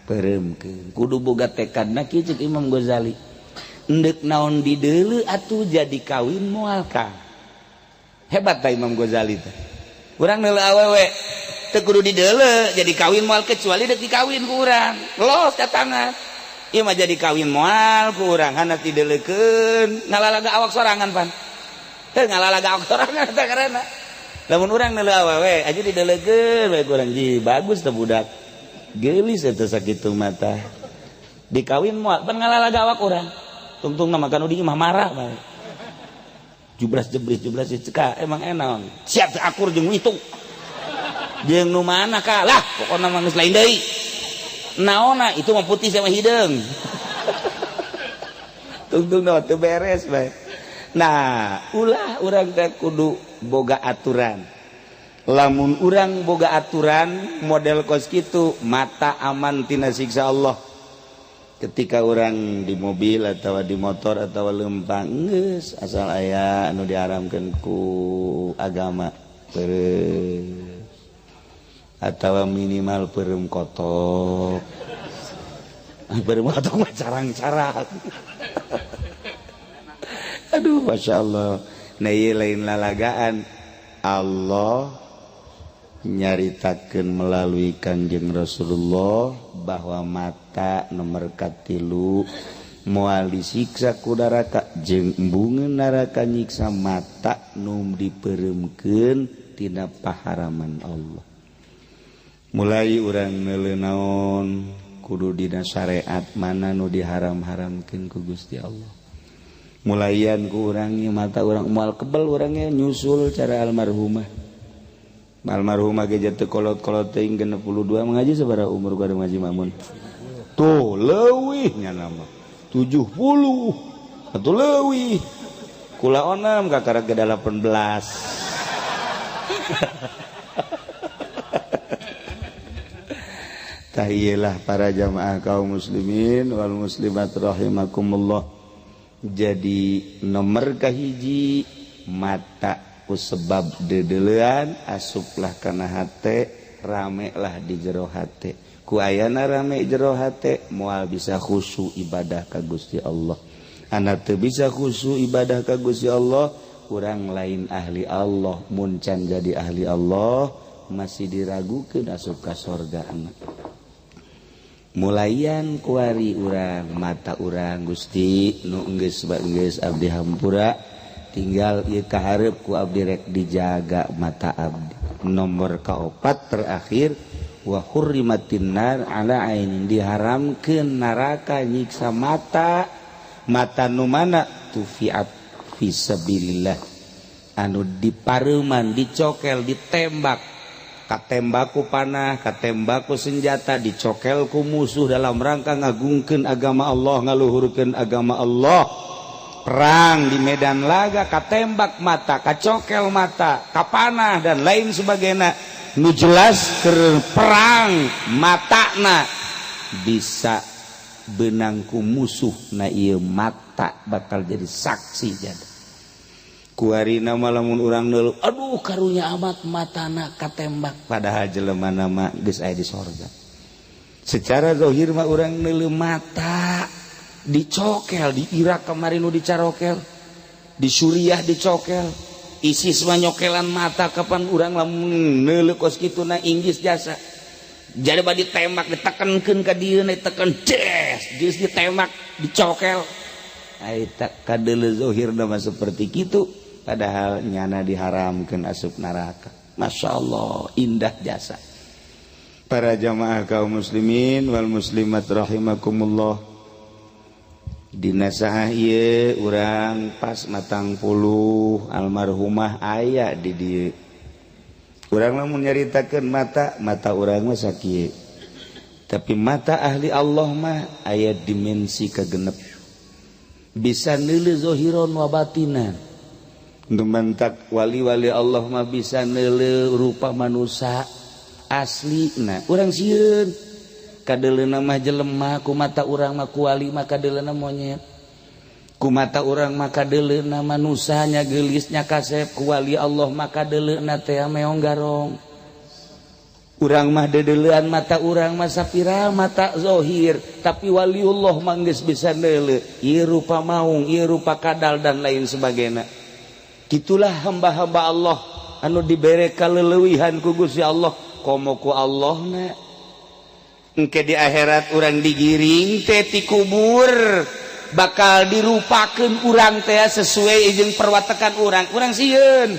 peremkeun. Kudu boga tekadna kieu ceuk Imam Ghazali. Endek naon di deuleuh atuh jadi kawin moal ka. Hebat ta Imam Ghazali teh. Urang neuleuh awewe teu kudu di deuleuh jadi kawin moal kecuali deuk dikawin ku urang. Los ka tangan. Ieu mah jadi kawin moal ku urang hanas dideuleukeun ngalalaga awak sorangan pan. Teu ngalalaga awak sorangan eta karena. Lamun urang neuleuh awewe aja dideuleukeun bae urang ji bagus teh budak. Geulis eta sakitu mata. Dikawin moal pan ngalalaga awak urang. Tungtung nama kanu di imah marah bae. Jubras ceka emang enaon. Siap akur jeung itu. Jeung nu mana ka? Lah pokona mah geus lain deui. Naonna itu mah putih sama hideung. Tungtung naon teu beres bae. Nah, ulah urang teh kudu boga aturan. Lamun urang boga aturan model kos kitu mata aman tina siksa Allah. Ketika orang di mobil atau di motor atau lempang geus asal aya anu diharamkeun ku agama perem atau minimal perem kotok. Perem kotok mah carang-carang. Aduh Masya Allah. Nah ieu lain lalagaan. Allah nyaritakeun melalui Kanjeng Rasulullah bahwa mata nomor katilu moal disiksa ku neraka jeung embungeun neraka nyiksa mata nu dipereumkeun tina paharaman Allah. Mulai urang neuleuh naon kudu dina syariat mana nu diharam-haramkeun ku Gusti Allah. Mulaian ku urang ieu mata urang moal kebel urangnya nyusul cara almarhumah. Almarhumah ge teu kolot-kolot teuing 62 mengaji sabaraha umur ku ngaji Mamun. Tuh leuwih nya nama 70. Atuh leuwih. kula onem kakara ke 18. Tahiyalah para jamaah kaum muslimin wal muslimat rahimakumullah. Jadi nomor kahiji mata ku sebab dedelean asuplah kana hate, rame lah di jero hate. Ku ayana rame jero hate moal bisa khusyuk ibadah ka Gusti Allah. Anak teu bisa khusyuk ibadah ka Gusti Allah, urang lain ahli Allah, mun can jadi ahli Allah masih diragukeun asup ka sorga anak. Mulaian kuari urang mata urang Gusti nu geus abdi hampura tinggal ieu kaharep ku abdi rek dijaga mata abdi. Nomor kaopat terakhir wa hurrimatin nar ala ainin, diharamkeun neraka nyiksa mata nu mana tufiat fisabilillah anu dipareuman dicokel ditembak katembaku panah katembaku senjata dicokel ku musuh dalam rangka ngagungkeun agama Allah ngaluhurkeun agama Allah. Perang di medan laga katembak mata kacokel mata kapanah dan lain sebagainya nu jelas keur perang matana bisa benangku musuh na ieu mata bakal jadi saksi jadi kuarina malamun urang neuleuh aduh karunya amat matana katembak padahal jelema nama geus aya di sorga. Secara zahir mah urang neuleuh mata dicokel di Irak kemarin nu dicarokel di Suriah dicokel ISIS mah nyokelan mata kapan urang lamun neuleuh kos kituna Inggris jasa jadi badi tembak ditekenkeun ka dieu diteken des geus ditembak dicokel eta kadeuleu zahirna mah seperti kitu padahal nyana diharamkeun asup neraka. Masya Allah indah jasa para jamaah kaum muslimin wal muslimat rahimakumullah. Dina saha ieu urang pas matang puluh almarhumah aya di dieu. Urang lamun nyaritakeun mata urang mah sakieu. Tapi mata ahli Allah mah aya dimensi kagenep. Bisa neuleuh zahiron wa batinan. Dumantak wali-wali Allah mah bisa neuleuh rupa manusia aslina. Urang sieun kadeleuna mah jelema ku mata urang mah ku wali mah kadeleuna monyet. Ku mata urang mah kadeleuna manusia nya geulis nya kasep ku wali Allah mah kadeleuna teh meong garong. Urang mah dedeleuan mata urang mah sapira mata zahir tapi waliullah mah geus bisa neuleuh ieu rupa maung ieu rupa kadal dan lain sebagainya. Itulah hamba-hamba Allah anu dibere kaleulewihan ku Gusti Allah komo ku Allahna engke di akhirat urang digiring teh ti kubur bakal dirupakeun urang teh sesuai jeung perwatekan urang sieun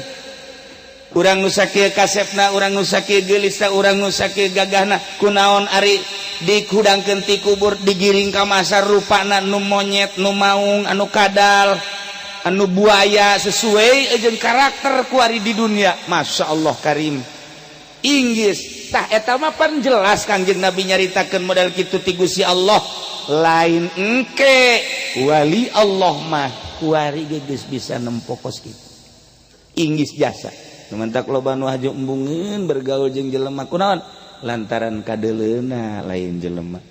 urang nu sakieu kasepna urang nu sakieu geulisna urang nu sakieu gagahna kunaon ari dikudangkeun ti kubur digiring ka masar rupana nu monyet nu maung anu kadal anu buaya sesuai jeung karakter ku ari di dunia. Masya Allah karim inggis tah eta mah pan jelas Kangjeng Nabi nyaritakeun model kitu ti Gusti Allah lain engke wali Allah mah ku ari geus bisa nempokos kitu inggis jasa mentak loba nu hajo embungeun bergaul jeung jelema kunaon lantaran kadeleuna lain jelema.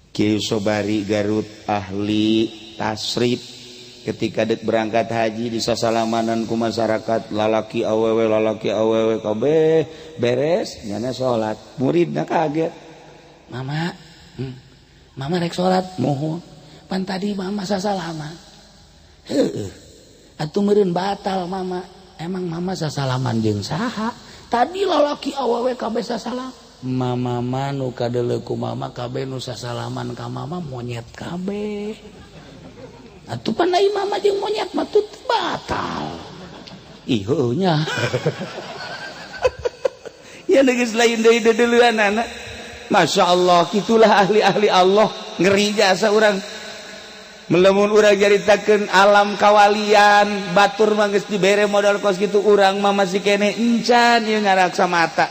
Kieu Sobari Garut ahli tasrif ketika dek berangkat haji disasalamanan ku masyarakat lalaki awewe kabeh beres nyana salat muridna kaget mama rek salat mohon pan tadi mama sasalaman heueuh atuh meureun batal mama emang mama sasalaman jeung saha tadi lalaki awewe kabeh sasalam mama nu kadeuleu ku mama kabeh nu sasalaman ka mama monyet kabeh atuh panai mama jeung monyet mah teu batal. Ih heueuh nya. Ya geus lain deui dedeleuanana. Masya Allah kitulah ahli-ahli Allah ngeri jasa urang. Melamun urang jaritakeun alam kawalian batur mah geus dibere modal kos kitu urang mah masih kene encan ieu ngaraksa mata.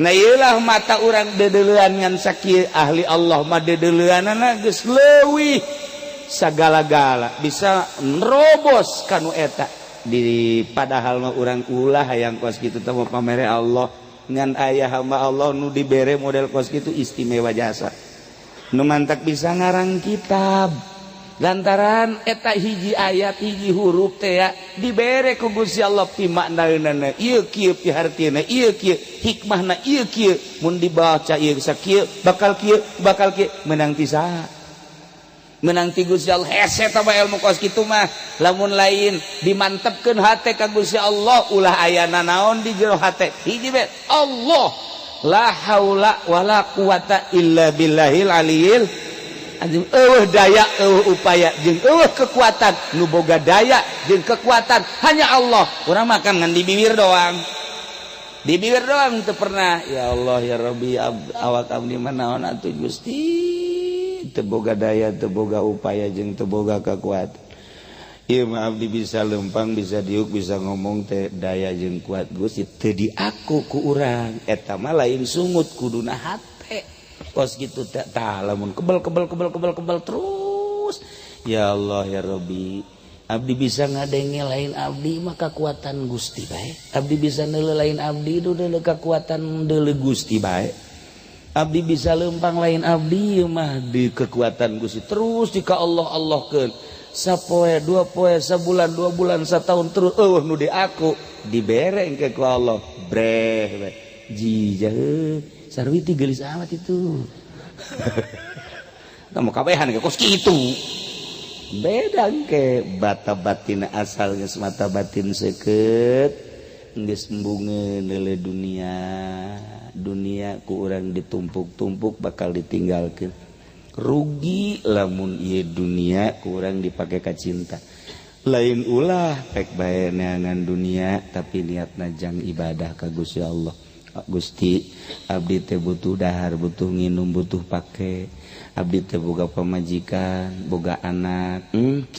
Nah ieulah mata urang dedeleuan ngan sakieu ahli Allah mah dedeleuanana geus leuwih sagala-gala bisa nerobos kanu eta di padahal mah urang ulah hayang kos kitu teh pamere Allah ngan aya hamba Allah nu dibere model kos kitu istimewa jasa nu mantak bisa ngarang kitab lantaran eta hiji ayat hiji huruf teh ya dibere ku Gusti Allah pi maknaeuna ieu kieu pi hartina ieu kieu hikmahna ieu kieu mun dibaca ieu sakieu bakal kieu menang ti saha menang ti Gusti Allah hese tah ilmu kos kitu mah lamun lain dimantepkeun hate ka Gusti Allah ulah ayana naon di jero hate hiji be Allah la haula wala quwata illa billahil aliyil azim daya upaya jeung kekuatan nu boga daya jeung kekuatan hanya Allah urang makan ngan di bibir doang teu pernah ya Allah ya Rabbi awak abdi mah naon atuh Gusti teu boga daya teu boga upaya jeung teu boga kekuatan ieu mah abdi bisa lempang bisa diuk bisa ngomong teh daya jeung kuat Gusti teu diaku ku urang eta mah lain sungut kuduna hate kos gitu tah lamun kebal terus ya Allah ya Rabbi abdi bisa ngadenge lain abdi mah kekuatan Gusti bae abdi bisa neuleuh lain abdi deuleuh kekuatan deuleuh Gusti bae abdi bisa lempang lain abdi mah di kekuatan Gusti terus jika Allah-Allahkeun sapoe dua poe sabulan 2 bulan satahun terus nu di aku dibere engke ku Allah breh jijah sarwi ti geulis amat itu kamu kabehan ke kos kitu beda ke bata batin asal geus mata batin seukeut geus embungeun leuleuh dunia ku urang ditumpuk-tumpuk bakal ditinggalkeun rugi lamun ieu dunia ku urang dipake ka cinta lain ulah pek bae neangan dunia tapi niatna jang ibadah ka Gusti Allah Gusti abdi teh butuh dahar butuh nginum butuh pake abdi teh boga pamajikan boga anak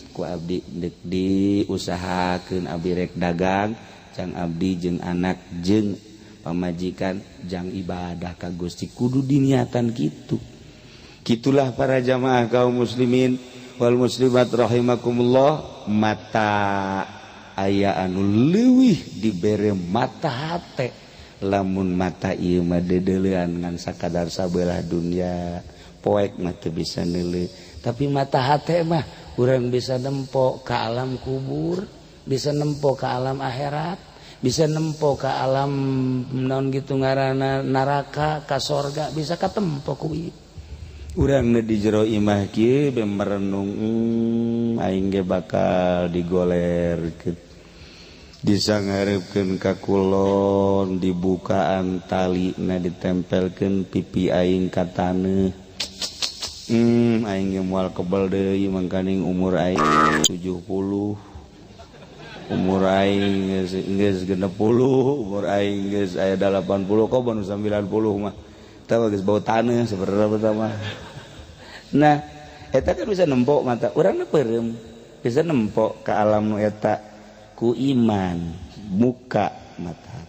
ku abdi dek diusahakeun abdi rek dagang jang abdi jeung anak jeung pamajikan jang ibadah ka Gusti kudu diniatan kitu kitulah para jamaah kaum muslimin wal muslimat rahimakumullah mata aya anu leuwih dibere mata hate lamun mata ieu mah dedeleuan ngan sakadar sabelah dunia poek mah teu bisa neuleuh tapi mata hate mah urang bisa nempo ka alam kubur bisa nempo ka alam akhirat bisa nempo ka alam naon gitu ngaranna neraka ka sorga bisa katempo ku ieu urang di jero imah kieu be merenung aing ge bakal digolerkeun disangarepkeun ka kulon dibukaan talina ditempelkeun pipi aing ka taneuh aing ge moal kebal deui mangkaning umur aing 70 umur aing geus 60 umur aing geus aya 80 kok banu 90 mah tah geus bau taneuh sabarara pertama nah eta kan bisa nempok mata urang peureum bisa nempok ka alam nu eta ku iman muka mata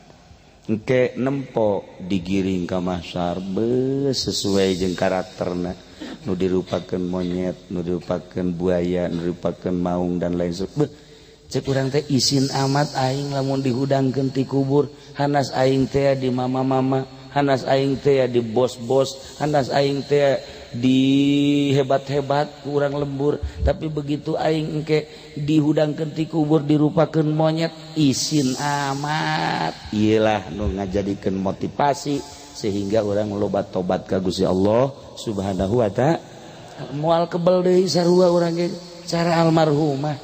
engke nempo digiring ka mahsyar sesuai jeung karakterna nu dirupakeun monyet nu dirupakeun buaya nu dirupakeun maung dan lain sebagainya cek urang teh isin amat aing lamun dihudangkeun ti kubur hanas aing teh di mama-mama hanas aing teh di bos-bos hanas aing teh di hebat-hebat kurang lembur tapi begitu aing engke dihudangkeun ti kubur dirupakeun monyet isin amat iyalah nu ngajadikeun motivasi sehingga orang loba tobat ka Gusti Allah Subhanahu wa ta'ala moal kebal deui sarua urang ge cara almarhumah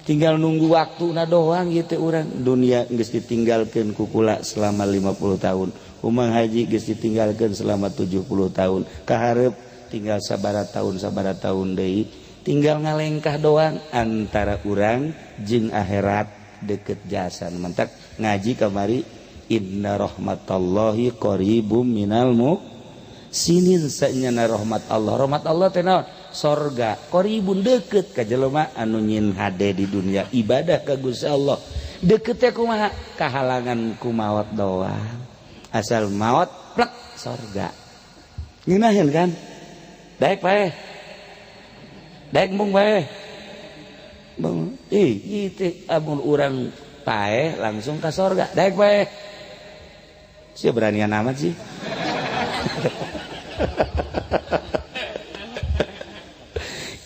tinggal nunggu waktuna doang gitu urang dunia geus ditinggalkeun ku kula selama 50 tahun umang haji geus ditinggalkeun selama 70 tahun kaharep tinggal sabaraha tahun deui tinggal ngalengkah doang antara urang jeung akhirat deket jasan mantak ngaji kamari inna rahmatallahi qaribum minal muhsinin sanyana rahmat Allah teh naon sorga qaribun deket ka jelema anu nyin hade di dunia ibadah ka Gusti Allah deket teh kumaha kahalangan ku maot doang asal maot plek sorga ngeunaheun kan daek pae daek mung bae bang gitu amun urang pae langsung ka sorga daek bae sia beranian amat sih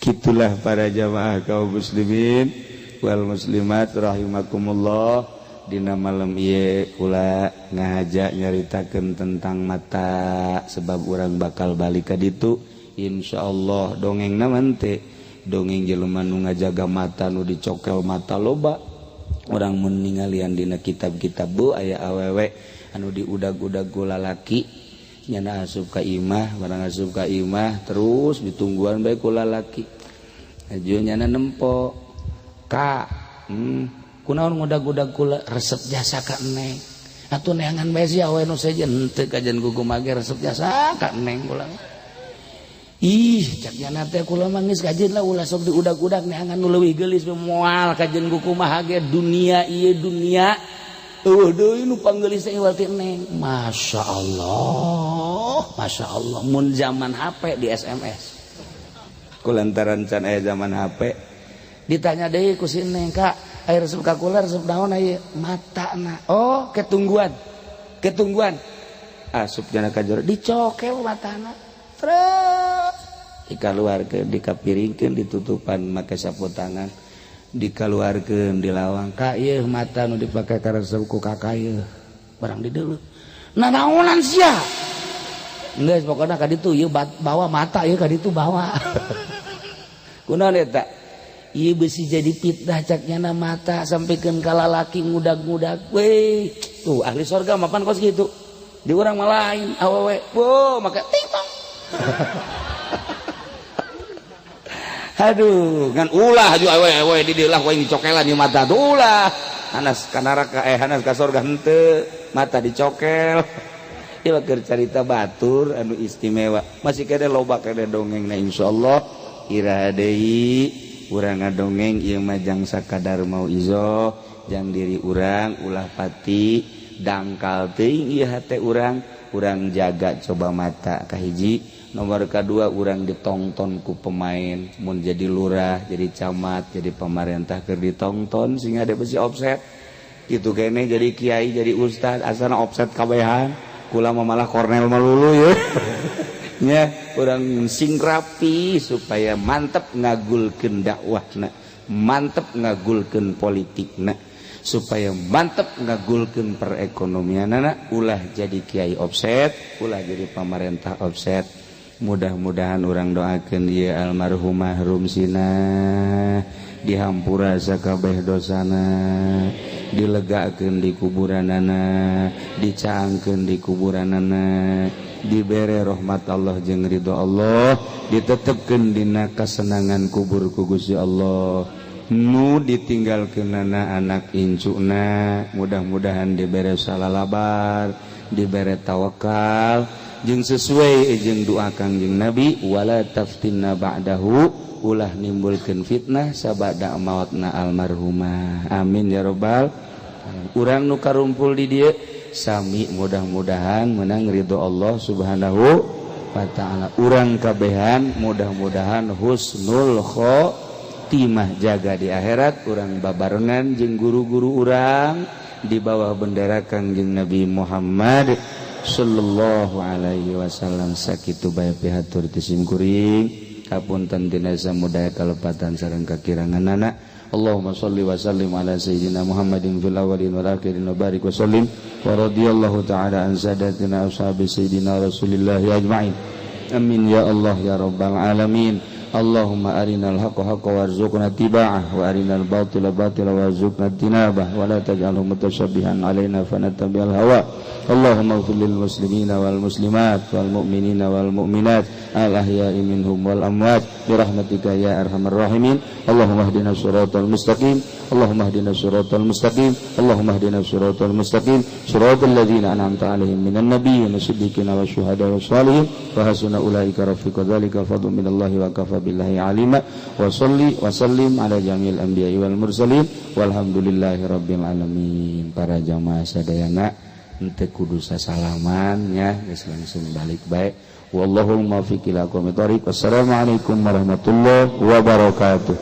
gitulah para jamaah kaum muslimin wal muslimat rahimakumullah dina malam ieu kula ngajak nyaritakeun tentang mata sebab urang bakal balik ka ditu insyaallah dongengna mah teh dongeng jelema nu ngajaga mata nu dicokel mata loba urang mun ningalian dina kitab-kitab bu aya awewe anu diudag-udag ku lalaki nyana asup ka imah barang asup ka imah terus ditungguan bae ku lalaki ajo nyana nempo ka kunaon ngudag-udag kula resep jasa ka neng atuh neangan bae sia awewe nu sejen henteu kajian gugum mage resep jasa ka neng kula ih cak nyana teh kula mangis kajian lah ulah sok diudag-udag neangan nu leuwih geulis moal kajian gugum mah ge dunia ieu dunia deui nu panggeulis teh iwal ti neng Masya Allah mun zaman HP di SMS kulantaran can aya zaman HP ditanya deui ku si neng Kak aya resep ka kula resep naon aya matana oh ketungguan asup jana ka jero dicokel matana terus dikaluarkeun dikapiringkeun ditutupan make sapu tangan dikaluarkeun di lawang ka ieu mata nu dipake ka resep ku kakak ieu barang di deuleu nanaonan sia geus pokona ka ditu ieu bawa mata ieu ka ditu bawa kunaon eta ieu beusi jadi fitnah caknya mata sampikeun ka lalaki ngudag-ngudag we tuh ahli sorga mapan kos gitu di urang mah lain awewe wo make tingtong aduh ngan ulah aju awewe di dieu lah we dicokelan di mata tuh ulah hanas ka neraka hanas ka sorga henteu mata dicokel ieu keur carita batur anu istimewa masih kade loba kade dongengna insyaallah iraha deui urang ngadongeng ieu mah jang sakadar mau izo jang diri urang ulah pati dangkal teuing ieu hate urang jaga coba mata kahiji nomor kedua urang ditongton ku pemain mun jadi lurah jadi camat jadi pemerintah keur ditongton sehingga ada besi offset gitu kene jadi kiai jadi ustad asana offset kabehan kula mah malah kornel melulu ya nya urang sing rapi supaya mantep ngagulkeun dakwahna mantep ngagulkeun politikna supaya mantep ngagulkeun perekonomianna ulah jadi kiai offset ulah jadi pemerintah offset mudah-mudahan orang doakeun ieu almarhumah rumsina dihampura sakabeh dosana dilegakeun di kuburanana dicaangkeun di kuburanana dibere rahmat Allah jeung ridho Allah ditetepkeun dina kasenangan kubur ku Gusti Allah nu ditinggalkeunana anak incuna mudah-mudahan dibere salalabar dibere tawakal jeung sesuai jeung doa Kangjeng Nabi wala taftinna ba'dahu ulah nimbulkeun fitnah sabada mautna almarhumah amin ya rabbal urang nu karumpul di dieu sami mudah-mudahan menang ridho Allah subhanahu wa ta'ala urang kabehan mudah-mudahan husnul khotimah jaga di akhirat urang babarengan jeung guru-guru urang di bawah bendera Kangjeng Nabi Muhammad sallallahu alaihi wasallam sakitu bae pihatur ti simkuring kapunten tina samudaya kalepatan sareng kakiranganana Allahumma shalli wa sallim ala sayyidina Muhammadin fil awwalin wal akhirin wa barik wa sallim wa radhiyallahu ta'ala an sadatina ashabi sayyidina Rasulillah ajma'in amin ya Allah ya rabbal alamin Allahumma arinal haqqa haqqan warzuqna tiba'ah wa arinal batila batila warzuqna tinabah wa la taj'alhu mutashabbihan alaina fanattabi'al hawa Allahumma ighfir lil muslimina wal muslimat wal mu'minina wal mu'minat al ahya'i minhum wal amwat bi rahmatika ya arhamar rahimin Allahumma hdina shiratal mustaqim Allahumma hdina shiratal mustaqim Allahumma hdina shiratal mustaqim shiratal ladzina an'amta 'alaihim minan nabiyyin wasiddiqina wasyuhada wassalihin wa hasuna ulaika rafiqa dzalika fadlun minallahi wa kafa billahi alima wa shalli wa sallim ala jamil anbiya'i wal mursalin walhamdulillahi rabbil alamin para jamaah sadayana ente kudu sasalaman nya geus langsung balik bae Wallahul muwaffiq ila aqwamit thoriq. Wassalamualaikum warahmatullahi wabarakatuh.